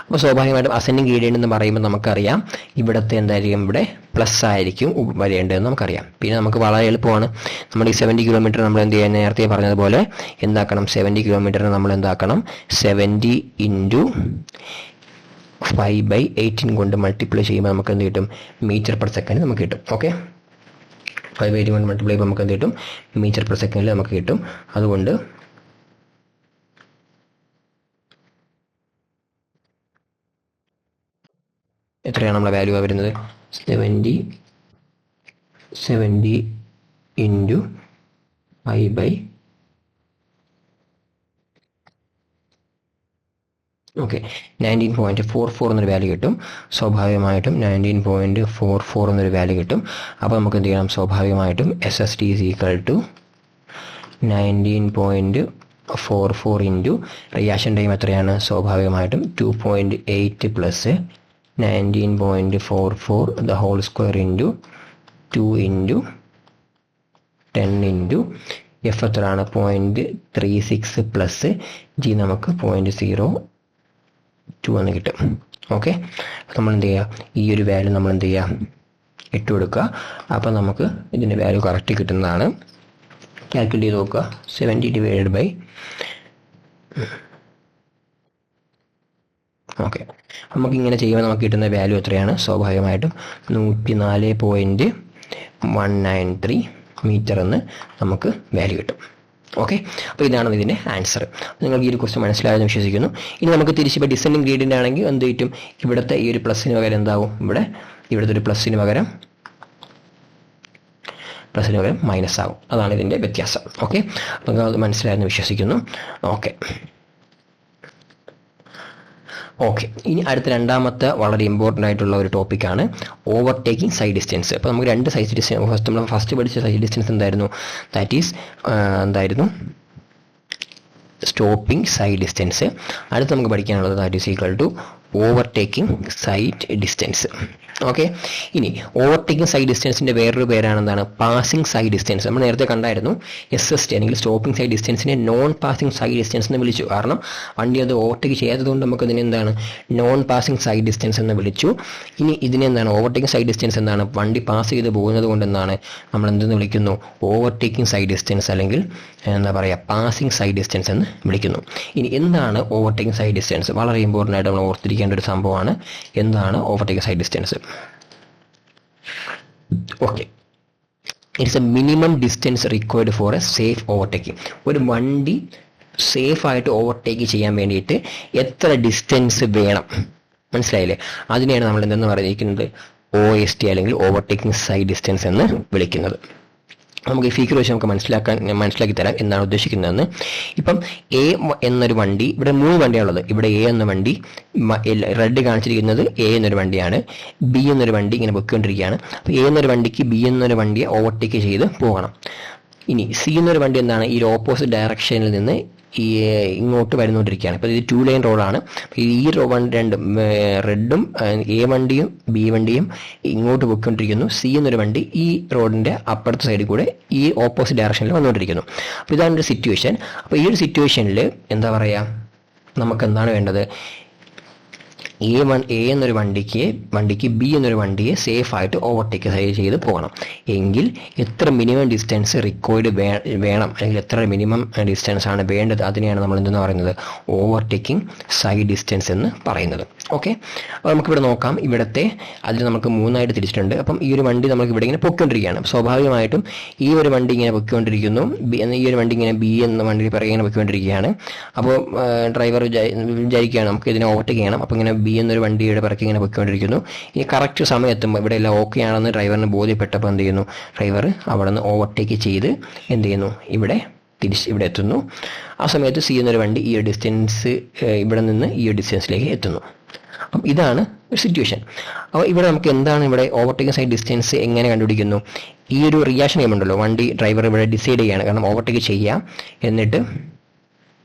അപ്പോൾ സ്വാഭാവികമായിട്ടും അസെൻഡിങ് ഗ്രേഡിയൻ്റ് എന്ന് പറയുമ്പോൾ നമുക്കറിയാം ഇവിടുത്തെ എന്തായിരിക്കും, ഇവിടെ പ്ലസ് ആയിരിക്കും വരേണ്ടതെന്ന് നമുക്കറിയാം. പിന്നെ നമുക്ക് വളരെ എളുപ്പമാണ്. നമ്മൾ ഈ 70 കിലോമീറ്റർ നമ്മൾ എന്ത് ചെയ്യാൻ നേരത്തെ പറഞ്ഞതുപോലെ എന്താക്കണം, 70 കിലോമീറ്ററിന് നമ്മൾ എന്താക്കണം, 70 × 5/18 കൊണ്ട് മൾട്ടിപ്ലൈ ചെയ്യുമ്പോൾ നമുക്ക് എന്ത് കിട്ടും, മീറ്റർ പെർ സെക്കൻഡ് നമുക്ക് കിട്ടും. ഓക്കെ, 5/18 കൊണ്ട് മൾട്ടിപ്ലൈ ചെയ്യുമ്പോൾ നമുക്ക് എന്ത് കിട്ടും, മീറ്റർ പെർ സെക്കൻഡിൽ നമുക്ക് കിട്ടും. അതുകൊണ്ട് എത്രയാണ് നമ്മളെ വാല്യൂ വരുന്നത്, 70 × 5/, ഓക്കെ 19.44 എന്നൊരു വാല്യൂ കിട്ടും. സ്വാഭാവികമായിട്ടും 19.44 എന്നൊരു വാല്യൂ കിട്ടും. അപ്പോൾ നമുക്ക് എന്ത് ചെയ്യണം, സ്വാഭാവികമായിട്ടും SST = 19.44 റിയാക്ഷൻ ടൈം എത്രയാണ്, സ്വാഭാവികമായിട്ടും 2.8 + 19.44 the whole square × 2 × 10 × F എത്രയാണ്, 0.36 പ്ലസ് G നമുക്ക് 0.02 എന്ന് കിട്ടും. ഓക്കെ, നമ്മൾ എന്ത് ചെയ്യുക, ഈ ഒരു വാല്യൂ നമ്മൾ എന്ത് ചെയ്യുക, ഇട്ട് കൊടുക്കുക. അപ്പം നമുക്ക് ഇതിൻ്റെ വാല്യൂ കറക്റ്റ് കിട്ടുന്നതാണ്. കാൽക്കുലേറ്റ് ചെയ്ത് നോക്കുക. 70 / ഓക്കെ, നമുക്കിങ്ങനെ ചെയ്യുമ്പോൾ നമുക്ക് കിട്ടുന്ന വാല്യൂ എത്രയാണ്, സ്വാഭാവികമായിട്ടും 104.193 മീറ്റർ എന്ന് നമുക്ക് വാല്യൂ കിട്ടും. ഓക്കെ, അപ്പോൾ ഇതാണ് ഇതിൻ്റെ ആൻസർ. നിങ്ങൾക്ക് ഈ ഒരു ക്വസ്റ്റ്യൻ മനസ്സിലായെന്ന് വിശ്വസിക്കുന്നു. ഇനി നമുക്ക് തിരിച്ചിപ്പോൾ ഡിസെൻഡിങ് ഗ്രേഡിയൻ്റ് ആണെങ്കിൽ എന്ത് കിട്ടും, ഇവിടുത്തെ ഈ ഒരു പ്ലസിന് പകരം എന്താവും, ഇവിടുത്തെ ഒരു പ്ലസിന് പകരം മൈനസ് ആകും. അതാണ് ഇതിൻ്റെ വ്യത്യാസം. ഓക്കെ, അപ്പോൾ അത് മനസ്സിലായെന്ന് വിശ്വസിക്കുന്നു. ഓക്കെ, ഇനി അടുത്ത രണ്ടാമത്തെ വളരെ ഇമ്പോർട്ടൻ്റ് ആയിട്ടുള്ള ഒരു ടോപ്പിക്കാണ് ഓവർടേക്കിംഗ് സൈഡ് ഡിസ്റ്റൻസ്. അപ്പോൾ നമുക്ക് രണ്ട് സൈഡ് ഡിസ്റ്റൻസ്, നമ്മൾ ഫസ്റ്റ് പഠിച്ച സൈഡ് ഡിസ്റ്റൻസ് എന്തായിരുന്നു, that is stopping sight distance. അടുത്ത് നമുക്ക് പഠിക്കാനുള്ളത് that is equal to overtaking sight distance. Okay, ഇനി ഓവർടേക്കിംഗ് സൈഡ് ഡിസ്റ്റൻസിൻ്റെ വേറൊരു പേരാണ് എന്താണ്, പാസിംഗ് സൈഡ് ഡിസ്റ്റൻസ്. നമ്മൾ നേരത്തെ കണ്ടായിരുന്നു SST അല്ലെങ്കിൽ സ്റ്റോപ്പിംഗ് സൈഡ് ഡിസ്റ്റൻസിനെ നോൺ പാസിംഗ് സൈഡ് ഡിസ്റ്റൻസ് എന്ന് വിളിച്ചു. കാരണം വണ്ടി അത് ഓവർടേക്ക് ചെയ്യാത്തതുകൊണ്ട് നമുക്ക് ഇതിനെ എന്താണ്, നോൺ പാസിംഗ് സൈഡ് ഡിസ്റ്റൻസ് എന്ന് വിളിച്ചു. ഇനി ഇതിനെന്താണ്, ഓവർടേക്കിംഗ് സൈഡ് ഡിസ്റ്റൻസ് എന്താണ്, വണ്ടി പാസ് ചെയ്ത് പോകുന്നത് കൊണ്ട് എന്താണ് നമ്മൾ എന്തെന്ന് വിളിക്കുന്നു, ഓവർടേക്കിംഗ് സൈഡ് ഡിസ്റ്റൻസ് അല്ലെങ്കിൽ എന്താ പറയുക, പാസിംഗ് സൈഡ് ഡിസ്റ്റൻസ് എന്ന് വിളിക്കുന്നു. ഇനി എന്താണ് ഓവർടേക്കിംഗ് സൈഡ് ഡിസ്റ്റൻസ്, വളരെ ഇമ്പോർട്ടൻ്റ് ആയിട്ട് നമ്മൾ ഓർത്തിരിക്കേണ്ട ഒരു സംഭവമാണ്. എന്താണ് overtaking sight distance? Okay, it's A minimum distance required for A safe overtaking. ഒരു വണ്ടി സേഫ് ആയിട്ട് ഓവർടേക്ക് ചെയ്യാൻ വേണ്ടിയിട്ട് എത്ര ഡിസ്റ്റൻസ് വേണം, മനസ്സിലായില്ലേ? അതിനെയാണ് നമ്മൾ എന്തെന്ന് പറഞ്ഞിരിക്കുന്നത്, OST അല്ലെങ്കിൽ ഓവർടേക്കിംഗ് സൈഡ് ഡിസ്റ്റൻസ് എന്ന് വിളിക്കുന്നത്. നമുക്ക് ഈ ഫീച്ചർ വെച്ച് നമുക്ക് മനസ്സിലാക്കി തരാം എന്താണ് ഉദ്ദേശിക്കുന്നതെന്ന്. ഇപ്പം A എന്നൊരു വണ്ടി, ഇവിടെ 3 വണ്ടിയാണുള്ളത്. ഇവിടെ A എന്ന വണ്ടി, റെഡ് കാണിച്ചിരിക്കുന്നത് A എന്നൊരു വണ്ടിയാണ്. B എന്നൊരു വണ്ടി ഇങ്ങനെ പൊയ്ക്കൊണ്ടിരിക്കുകയാണ്. അപ്പോൾ A എന്നൊരു വണ്ടിക്ക് B എന്നൊരു വണ്ടിയെ ഓവർടേക്ക് ചെയ്ത് പോകണം. ഇനി C എന്നൊരു വണ്ടി എന്താണ്, ഈ ഓപ്പോസിറ്റ് ഡയറക്ഷനിൽ നിന്ന് ഇങ്ങോട്ട് വരുന്നുകൊണ്ടിരിക്കുകയാണ്. ഇപ്പോൾ ഇത് 2 ലൈൻ റോഡാണ്. ഈ രണ്ടും റെഡും A വണ്ടിയും B വണ്ടിയും ഇങ്ങോട്ട് പോയിക്കൊണ്ടിരിക്കുന്നു. C എന്നൊരു വണ്ടി ഈ റോഡിൻ്റെ അപ്പുറത്തെ സൈഡിൽ കൂടെ ഈ ഓപ്പോസിറ്റ് ഡയറക്ഷനിൽ വന്നുകൊണ്ടിരിക്കുന്നു. അപ്പോൾ ഇതാണ് ഒരു സിറ്റുവേഷൻ. അപ്പോൾ ഈ ഒരു സിറ്റുവേഷനിൽ എന്താ പറയുക, നമുക്ക് എന്താണ് വേണ്ടത്, A എന്നൊരു വണ്ടിക്ക് B എന്നൊരു വണ്ടിയെ സേഫായിട്ട് ഓവർടേക്ക് ചെയ്ത് പോകണം. എങ്കിൽ എത്ര മിനിമം ഡിസ്റ്റൻസ് റിക്വയർഡ് വേണം, അല്ലെങ്കിൽ എത്ര മിനിമം ഡിസ്റ്റൻസ് ആണ് വേണ്ടത്, അതിനെയാണ് നമ്മൾ എന്തെന്ന് പറയുന്നത്, ഓവർടേക്കിംഗ് സൈഡ് ഡിസ്റ്റൻസ് എന്ന് പറയുന്നത്. ഓക്കെ, അപ്പോൾ നമുക്കിവിടെ നോക്കാം. ഇവിടുത്തെ അതിൽ നമുക്ക് 3ആയിട്ട് തിരിച്ചിട്ടുണ്ട്. അപ്പം ഈ ഒരു വണ്ടി നമുക്ക് ഇവിടെ ഇങ്ങനെ പൊയ്ക്കൊണ്ടിരിക്കുകയാണ്. സ്വാഭാവികമായിട്ടും ഈ ഒരു വണ്ടി ഇങ്ങനെ പൊയ്ക്കൊണ്ടിരിക്കുന്നു, ഈ ഒരു വണ്ടി ഇങ്ങനെ B എന്ന വണ്ടി പിറകെ ഇങ്ങനെ പൊയ്ക്കൊണ്ടിരിക്കുകയാണ്. അപ്പോൾ ഡ്രൈവർ വിചാരിക്കുകയാണ് നമുക്ക് ഇതിനെ ഓവർടേക്ക് ചെയ്യണം. അപ്പോൾ ഇങ്ങനെ B എന്നൊരു വണ്ടിയുടെ പിറകെ ഇങ്ങനെ പൊയ്ക്കൊണ്ടിരിക്കുന്നു. ഇനി കറക്റ്റ് സമയത്തുമ്പോൾ ഇവിടെ എല്ലാം ഓക്കെ ആണെന്ന് ഡ്രൈവറിന് ബോധ്യപ്പെട്ടപ്പോൾ എന്ത് ചെയ്യുന്നു, ഡ്രൈവർ അവിടെ നിന്ന് ഓവർടേക്ക് ചെയ്ത് എന്ത് ചെയ്യുന്നു, ഇവിടെ എത്തുന്നു. ആ സമയത്ത് C എന്നൊരു വണ്ടി ഈ ഒരു ഡിസ്റ്റൻസ്, ഇവിടെ നിന്ന് ഈ ഒരു ഡിസ്റ്റൻസിലേക്ക് എത്തുന്നു. അപ്പം ഇതാണ് ഒരു സിറ്റുവേഷൻ. അപ്പോൾ ഇവിടെ നമുക്ക് എന്താണ്, ഇവിടെ ഓവർടേക്കിംഗ് സൈഡ് ഡിസ്റ്റൻസ് എങ്ങനെ കണ്ടുപിടിക്കുന്നു, ഈ ഒരു റിയാക്ഷൻ ടൈം ഉണ്ടല്ലോ, വണ്ടി ഡ്രൈവർ ഇവിടെ ഡിസൈഡ് ചെയ്യുകയാണ്. കാരണം ഓവർടേക്ക് ചെയ്യാം, എന്നിട്ട്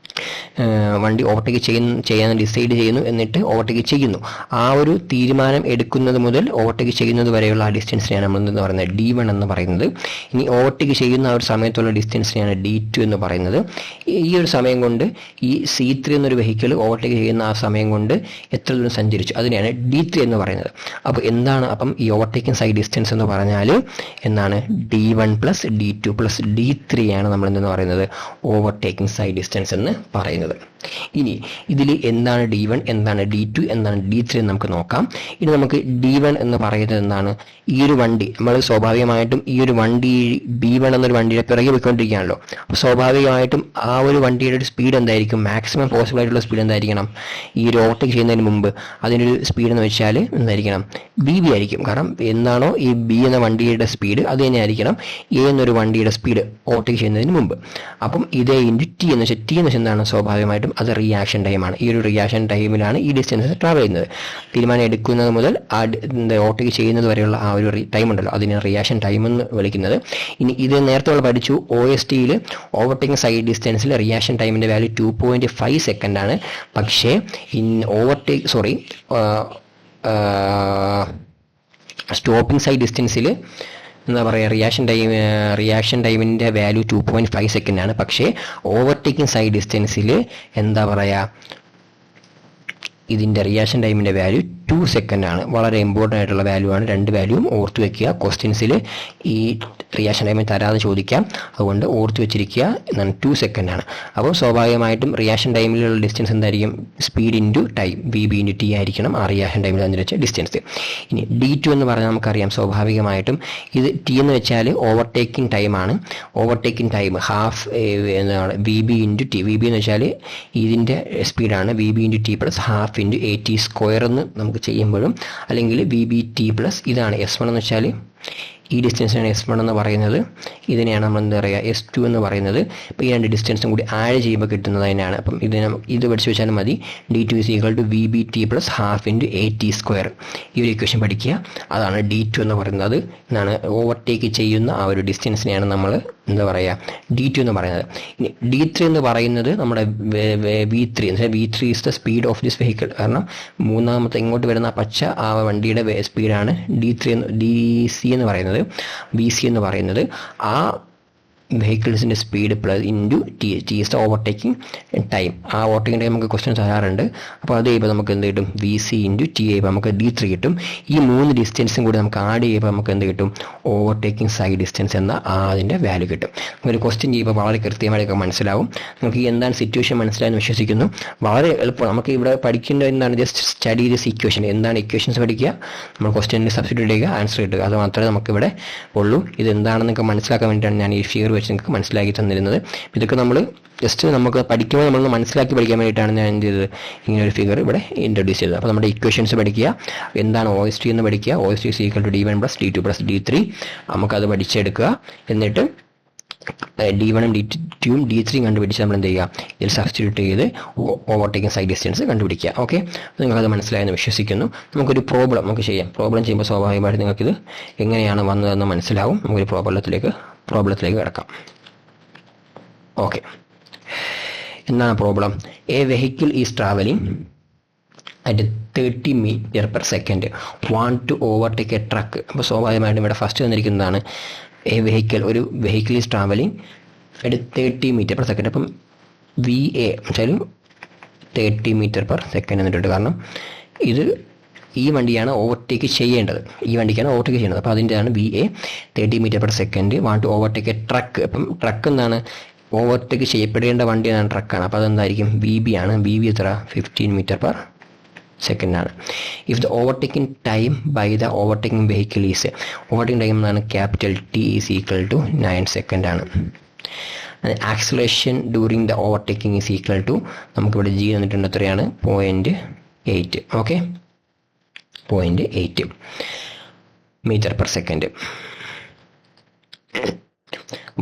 വണ്ടി ഓവർടേക്ക് ചെയ്യാൻ ഡിസൈഡ് ചെയ്യുന്നു, എന്നിട്ട് ഓവർടേക്ക് ചെയ്യുന്നു. ആ ഒരു തീരുമാനം എടുക്കുന്നത് മുതൽ ഓവർടേക്ക് ചെയ്യുന്നത് വരെയുള്ള ആ ഡിസ്റ്റൻസിനെയാണ് നമ്മൾ എന്ന് പറയുന്നത് D1 എന്ന് പറയുന്നത്. ഇനി ഓവർടേക്ക് ചെയ്യുന്ന ആ ഒരു സമയത്തുള്ള ഡിസ്റ്റൻസിനെയാണ് D2 എന്ന് പറയുന്നത്. ഈ ഒരു സമയം കൊണ്ട് ഈ C3 എന്നൊരു വെഹിക്കിൾ ഓവർടേക്ക് ചെയ്യുന്ന ആ സമയം കൊണ്ട് എത്ര ദൂരം സഞ്ചരിച്ചു, അതിനെയാണ് D3 എന്ന് പറയുന്നത്. അപ്പോൾ എന്താണ് അപ്പം ഈ ഓവർടേക്കിംഗ് സൈഡ് ഡിസ്റ്റൻസ് എന്ന് പറഞ്ഞാൽ എന്താണ്? D1 + D2 + D3 ആണ് നമ്മൾ എന്തെന്ന് പറയുന്നത് ഓവർടേക്കിംഗ് സൈഡ് ഡിസ്റ്റൻസ് എന്ന് പറയുന്നത്. ഇനി ഇതിൽ എന്താണ് D1, എന്താണ് D2, എന്താണ് D3 എന്ന് നമുക്ക് നോക്കാം. ഇനി നമുക്ക് D1 എന്ന് പറയുന്നത് എന്താണ്? ഈ ഒരു വണ്ടി നമ്മൾ സ്വാഭാവികമായിട്ടും ഈ ഒരു വണ്ടി B1 എന്നൊരു വണ്ടിയുടെ പിറകെ പോയിക്കൊണ്ടിരിക്കുകയാണല്ലോ. അപ്പോൾ സ്വാഭാവികമായിട്ടും ആ ഒരു വണ്ടിയുടെ ഒരു സ്പീഡ് എന്തായിരിക്കും? മാക്സിമം പോസിബിൾ ആയിട്ടുള്ള സ്പീഡ് എന്തായിരിക്കണം? ഈ ഒരു ഓവർടേക്ക് ചെയ്യുന്നതിന് മുമ്പ് അതിനൊരു സ്പീഡ് എന്ന് വെച്ചാൽ എന്തായിരിക്കണം? BB ആയിരിക്കും. കാരണം എന്നാണോ ഈ B എന്ന വണ്ടിയുടെ സ്പീഡ് അത് തന്നെ ആയിരിക്കണം A എന്നൊരു വണ്ടിയുടെ സ്പീഡ് ഓവർടേക്ക് ചെയ്യുന്നതിന് മുമ്പ്. അപ്പം ഇതേ ഇൻറ്റു T എന്ന് വെച്ചാൽ എന്താണ്? സ്വാഭാവികമായിട്ടും അത് റിയാക്ഷൻ ടൈമാണ്. ഈ ഒരു റിയാക്ഷൻ ടൈമിലാണ് ഈ ഡിസ്റ്റൻസ് ട്രാവൽ ചെയ്യുന്നത്. തീരുമാനം എടുക്കുന്നത് മുതൽ ആ ഓവർടേക്ക് ചെയ്യുന്നത് വരെയുള്ള ആ ഒരു ടൈം ഉണ്ടല്ലോ, അതിനെ റിയാക്ഷൻ ടൈം എന്ന് വിളിക്കുന്നത്. ഇനി ഇത് നേരത്തെ നമ്മൾ പഠിച്ചു, OSTയിൽ ഓവർടേക്കിംഗ് സൈഡ് ഡിസ്റ്റൻസിൽ റിയാക്ഷൻ ടൈമിന്റെ വാല്യൂ 2.5 സെക്കൻഡ് ആണ്. പക്ഷേ സ്റ്റോപ്പിംഗ് സൈഡ് ഡിസ്റ്റൻസിൽ എന്താ പറയുക, റിയാക്ഷൻ ടൈമിൻ്റെ വാല്യൂ 2.5 സെക്കൻഡ് ആണ്. പക്ഷേ ഓവർടേക്കിംഗ് സൈഡ് ഡിസ്റ്റൻസിൽ എന്താ പറയുക, ഇതിൻ്റെ റിയാക്ഷൻ ടൈമിൻ്റെ വാല്യൂ 2 സെക്കൻഡ് ആണ്. വളരെ ഇമ്പോർട്ടൻ്റ് ആയിട്ടുള്ള വാല്യൂ ആണ്. രണ്ട് വാല്യൂവും ഓർത്ത് വെക്കുക. ക്വസ്റ്റ്യൻസിൽ ഈ റിയാക്ഷൻ ടൈമിൽ തരാതെ ചോദിക്കാം, അതുകൊണ്ട് ഓർത്ത് വെച്ചിരിക്കുക. എന്നാണ് 2 സെക്കൻഡ് ആണ്. അപ്പോൾ സ്വാഭാവികമായിട്ടും റിയാക്ഷൻ ടൈമിലുള്ള ഡിസ്റ്റൻസ് എന്തായിരിക്കും? Speed into time, VB × T ആയിരിക്കണം ആ റിയാക്ഷൻ ടൈമിൽ അനുസരിച്ച് ഡിസ്റ്റൻസ്. ഇനി D2 എന്ന് പറഞ്ഞാൽ നമുക്കറിയാം സ്വാഭാവികമായിട്ടും ഇത് T എന്ന് വെച്ചാൽ ഓവർടേക്കിംഗ് ടൈമാണ്. ഓവർടേക്കിംഗ് ടൈം ഹാഫ് എന്താണ്? VB × T. VB എന്ന് വെച്ചാൽ ഇതിൻ്റെ സ്പീഡാണ്. VB × T + ½ × AT² എന്ന് നമുക്ക് ചെയ്യുമ്പോഴും, അല്ലെങ്കിൽ VBT + ഇതാണ് S1 എന്ന് വെച്ചാൽ ഈ ഡിസ്റ്റൻസിനാണ് S1 എന്ന് പറയുന്നത്. ഇതിനെയാണ് നമ്മൾ എന്താ പറയുക S2 എന്ന് പറയുന്നത്. അപ്പോൾ ഈ രണ്ട് ഡിസ്റ്റൻസും കൂടി ആഡ് ചെയ്യുമ്പോൾ കിട്ടുന്നത് തന്നെയാണ്. അപ്പം ഇത് പഠിച്ചു വെച്ചാൽ മതി. D2 = VBT + ½ × AT². ഈ ഒരു ഇക്വേഷൻ പഠിക്കുക. അതാണ് D2 എന്ന് പറയുന്നത്. എന്നാണ് ഓവർടേക്ക് ചെയ്യുന്ന ആ ഒരു ഡിസ്റ്റൻസിനെയാണ് നമ്മൾ എന്താ പറയുക D2 എന്ന് പറയുന്നത്. ഇനി D3 എന്ന് പറയുന്നത് നമ്മുടെ V3 എന്ന് വെച്ചാൽ V3 is the speed of this vehicle. കാരണം മൂന്നാമത്തെ ഇങ്ങോട്ട് വരുന്ന പച്ച ആ വണ്ടിയുടെ സ്പീഡാണ് DC എന്ന് പറയുന്നത്. BC എന്ന് പറയുന്നത് ആ വെഹിക്കിൾസിൻ്റെ speed plus into T is the overtaking time. ആ ഓവർടേക്കിംഗ് ടൈം നമുക്ക് ക്വസ്റ്റ്യൻ തരാറുണ്ട്. അപ്പോൾ അത് ചെയ്യുമ്പോൾ നമുക്ക് എന്ത് കിട്ടും? VC × T ചെയ്യുമ്പോൾ നമുക്ക് D3 കിട്ടും. ഈ 3 ഡിസ്റ്റൻസും കൂടി നമുക്ക് ആഡ് ചെയ്യുമ്പോൾ നമുക്ക് എന്ത് കിട്ടും? ഓവർടേക്കിംഗ് സൈഡ് ഡിസ്റ്റൻസ് എന്ന അതിൻ്റെ വാല്യൂ കിട്ടും. ഒരു ക്വസ്റ്റ്യൻ ചെയ്യുമ്പോൾ വളരെ കൃത്യമായിട്ടൊക്കെ മനസ്സിലാവും. നമുക്ക് ഈ എന്താണ് സിറ്റുവേഷൻ മനസ്സിലായെന്ന് വിശ്വസിക്കുന്നു. വളരെ എളുപ്പമാണ്. നമുക്ക് ഇവിടെ പഠിക്കേണ്ട എന്താണ്? Just study this equation. എന്താണ് ഇക്വേഷൻസ് പഠിക്കുക, നമ്മൾ ക്വസ്റ്റ്യനിൽ സബ്സ്റ്റിറ്റ്യൂട്ട് ചെയ്യുക, ആൻസർ കിട്ടുക. അത് മാത്രമേ നമുക്കിവിടെ ഉള്ളൂ. ഇത് എന്താണെന്നൊക്കെ മനസ്സിലാക്കാൻ വേണ്ടിയിട്ടാണ് ഞാൻ ഈ ഫിഗർ വെച്ച് നിങ്ങൾക്ക് മനസ്സിലാക്കി തന്നിരുന്നത്. ഇതൊക്കെ നമ്മൾ ജസ്റ്റ് നമുക്ക് പഠിക്കുമ്പോൾ നമ്മളൊന്ന് മനസ്സിലാക്കി പഠിക്കാൻ വേണ്ടിയിട്ടാണ് ഞാൻ എന്ത് ചെയ്തത്, ഇങ്ങനെ ഒരു ഫിഗർ ഇവിടെ ഇൻട്രൊഡ്യൂസ് ചെയ്തത്. അപ്പോൾ നമ്മുടെ ഇക്വേഷൻസ് പഠിക്കുക, എന്താണ് OST എന്ന് പഠിക്കുക. OST = D1 + D2 + D3. നമുക്കത് പഠിച്ചെടുക്കുക. എന്നിട്ട് D1 ഉം D2 ഉം D3 കണ്ടുപിടിച്ച് നമ്മൾ എന്ത് ചെയ്യുക? ഇതിൽ സബ്സ്റ്റിറ്റ്യൂട്ട് ചെയ്ത് ഓവർടേക്കിംഗ് സൈഡ് ഡിസ്റ്റൻസ് കണ്ടുപിടിക്കുക. ഓക്കെ, നിങ്ങൾക്കത് മനസ്സിലായെന്ന് വിശ്വസിക്കുന്നു. നമുക്കൊരു പ്രോബ്ലം നമുക്ക് ചെയ്യാം. പ്രോബ്ലം ചെയ്യുമ്പോൾ സ്വാഭാവികമായിട്ട് നിങ്ങൾക്കിത് എങ്ങനെയാണ് വന്നതെന്ന് മനസ്സിലാവും. നമുക്കൊരു പ്രോബ്ലത്തിലേക്ക് കിടക്കാം. ഓക്കെ, എന്താണ് problem? A vehicle is travelling at 30 m/s want to overtake a truck. അപ്പോൾ സ്വാഭാവികമായിട്ടും ഇവിടെ ഫസ്റ്റ് തന്നിരിക്കുന്നതാണ് ഒരു vehicle is travelling at 30 m/s. അപ്പം VA വെച്ചാൽ 30 m/s എന്നിട്ടുണ്ട്. കാരണം ഇത് ഈ വണ്ടിയാണ് ഓവർടേക്ക് ചെയ്യേണ്ടത്. അപ്പോൾ അതിൻ്റെതാണ് VA 30 m/s. Want to overtake a truck. അപ്പം ട്രക്ക് എന്താണ്? ഓവർടേക്ക് ചെയ്യപ്പെടേണ്ട വണ്ടി എന്നാണ്, ട്രക്കാണ്. അപ്പോൾ അതെന്തായിരിക്കും? VB ആണ്. VB എത്ര? 15 m/s ആണ്. If the overtaking time by the overtaking vehicle is, overtaking time എന്നാണ് ക്യാപിറ്റൽ T = 9 സെക്കൻഡ് ആണ്. Acceleration during the overtaking is equal to, നമുക്കിവിടെ G തന്നിട്ടുണ്ട്, എത്രയാണ്? 0.8. Okay, 0.8 m/s.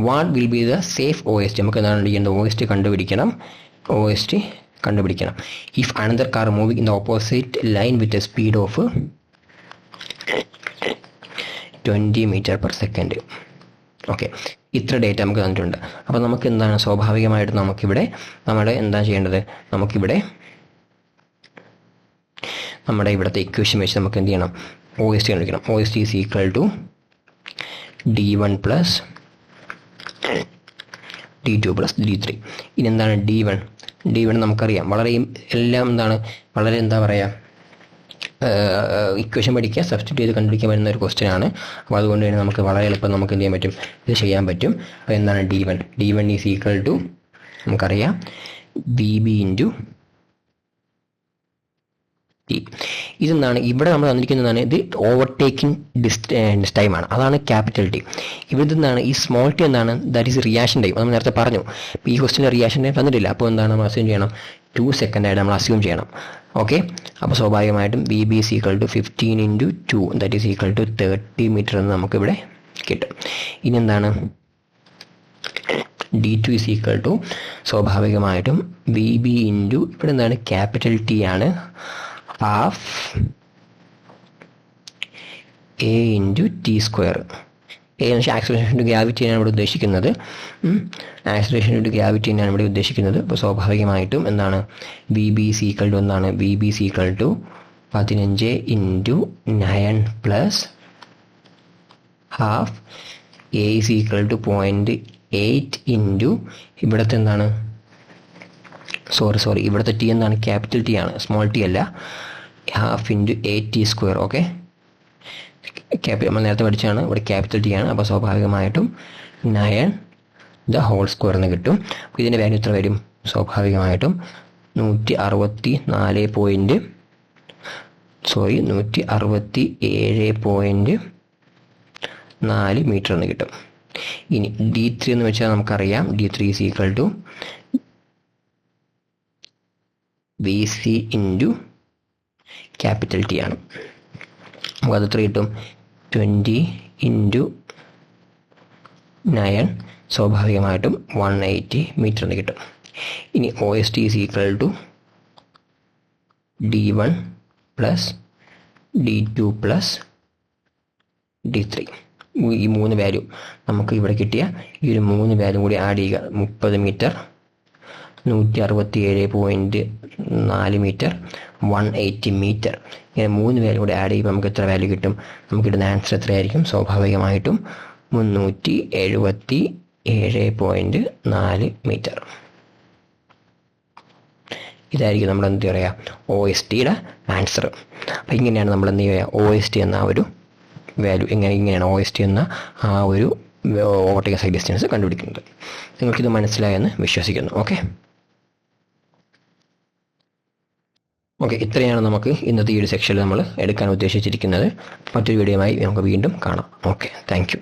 What will be the safe OST? നമുക്ക് എന്താണ് ചെയ്യേണ്ടത്? OST കണ്ടുപിടിക്കണം. If another car moving in the opposite line with a speed of 20 m/s. Okay, ഇത്ര data നമുക്ക് തന്നിട്ടുണ്ട്. അപ്പോൾ നമുക്ക് എന്താണ് സ്വാഭാവികമായിട്ട് നമുക്കിവിടെ എന്താ ചെയ്യേണ്ടത്, നമുക്കിവിടെ നമ്മുടെ ഇവിടുത്തെ ഇക്വേഷൻ വെച്ച് നമുക്ക് എന്ത് ചെയ്യണം, OST കണ്ടുപിടിക്കണം. OST is equal to D1 plus D2 plus D3. ഇനി എന്താണ് D1 നമുക്കറിയാം, വളരെ എല്ലാം എന്താണ്, വളരെ എന്താ പറയുക, ഇക്വേഷൻ പഠിക്കുക, സബ്സ്റ്റിറ്റ്യൂട്ട് ചെയ്ത് കണ്ടുപിടിക്കാൻ വരുന്ന ഒരു ക്വസ്റ്റ്യൻ ആണ്. അപ്പോൾ അതുകൊണ്ട് തന്നെ നമുക്ക് വളരെ എളുപ്പം നമുക്ക് എന്ത് ചെയ്യാൻ പറ്റും, ഇത് ചെയ്യാൻ പറ്റും. അപ്പോൾ എന്താണ് D1 ഈസ് ഈക്വൽ ടു നമുക്കറിയാം VB ഇൻറ്റു T. ഇതെന്താണ് ഇവിടെ നമ്മൾ തന്നിരിക്കുന്നതാണ്, ഇത് ഓവർടേക്കിംഗ് ടൈമാണ്, അതാണ് ക്യാപിറ്റൽ T. ഇവിടെ എന്താണ് ഈ സ്മോൾ ടി എന്താണ്, ദാറ്റ് ഈസ് റിയാക്ഷൻ ടൈം. നമ്മൾ നേരത്തെ പറഞ്ഞു. ഇപ്പോൾ ഈ ക്വസ്റ്റ്യൻ റിയാക്ഷൻ ടൈം തന്നിട്ടില്ല, അപ്പോൾ എന്താണ് നമ്മൾ അസ്യൂം ചെയ്യണം, 2 സെക്കൻഡായിട്ട് നമ്മൾ അസ്യൂം ചെയ്യണം. ഓക്കെ, അപ്പോൾ സ്വാഭാവികമായിട്ടും VB is equal to 15 into 2 that is equal to 30 metre എന്ന് നമുക്കിവിടെ കിട്ടും. ഇനി എന്താണ് D2 ഈസ് ഈക്വൽ ടു സ്വാഭാവികമായിട്ടും VB ഇൻറ്റു ഇവിടെ എന്താണ് ക്യാപിറ്റൽ T ആണ്, half A into T². A എന്ന് വെച്ചാൽ ആക്സിലറേഷൻ ടു ഗ്രാവിറ്റിയാണ് ഇവിടെ ഉദ്ദേശിക്കുന്നത്. ആക്സിലറേഷൻ ടു ഗ്രാവിറ്റി തന്നെയാണ് ഇവിടെ ഉദ്ദേശിക്കുന്നത്. അപ്പോൾ സ്വാഭാവികമായിട്ടും എന്താണ് VB ഈസ് ഈക്വൽ ടു എന്താണ്, VB is equal to 15 into 9 plus half A is equal to 0.8 into ഇവിടുത്തെ എന്താണ്, സോറി ഇവിടുത്തെ T എന്താണ്, ക്യാപിറ്റൽ T ആണ്, സ്മോൾ T അല്ല, ഹാഫ് ഇൻറ്റു 8T². ഓക്കെ, നമ്മൾ നേരത്തെ പഠിച്ചാണ്, ഇവിടെ ക്യാപിറ്റൽ T ആണ്. അപ്പോൾ സ്വാഭാവികമായിട്ടും 9 ദ ഹോൾ സ്ക്വയർ എന്ന് കിട്ടും. അപ്പോൾ ഇതിൻ്റെ വാല്യൂ എത്ര വരും, സ്വാഭാവികമായിട്ടും 167.4 മീറ്റർ എന്ന് കിട്ടും. ഇനി D3 എന്ന് വെച്ചാൽ നമുക്കറിയാം, D3 is equal to VC into capital T ആണ്. നമുക്ക് അത് 3 കിട്ടും, 20 ഇൻറ്റു 9 സ്വാഭാവികമായിട്ടും 180 മീറ്റർ എന്ന് കിട്ടും. ഇനി OST is equal to D1 plus D2 plus D3. ഈ 3 വാല്യൂ നമുക്ക് ഇവിടെ കിട്ടിയ ഈ ഒരു 3 വാല്യൂ കൂടി ആഡ് ചെയ്യുക. 30 മീറ്റർ, 167.4 മീറ്റർ, 180 മീറ്റർ. ഇങ്ങനെ 3 വാല്യൂ കൂടി ആഡ് ചെയ്യുമ്പോൾ നമുക്ക് എത്ര വാല്യൂ കിട്ടും, നമുക്ക് കിട്ടുന്ന ആൻസർ എത്രയായിരിക്കും, സ്വാഭാവികമായിട്ടും 377.4 മീറ്റർ. ഇതായിരിക്കും നമ്മൾ എന്ത് പറയുക, OSTയുടെ ആൻസർ. അപ്പം ഇങ്ങനെയാണ് നമ്മൾ എന്ത് ചെയ്യുക, OST എന്ന ഒരു വാല്യൂ ഇങ്ങനെയാണ് OST എന്ന ആ ഒരു ഓവർടേക്കിംഗ് സൈഡ് ഡിസ്റ്റൻസ് കണ്ടുപിടിക്കുന്നത്. നിങ്ങൾക്കിത് മനസ്സിലായെന്ന് വിശ്വസിക്കുന്നു. ഓക്കെ, ഇത്രയാണ് നമുക്ക് ഇന്നത്തെ ഈ ഒരു സെക്ഷനിൽ നമ്മൾ എടുക്കാൻ ഉദ്ദേശിച്ചിരിക്കുന്നത്. മറ്റൊരു വീഡിയോയുമായി നമുക്ക് വീണ്ടും കാണാം. Okay, thank you.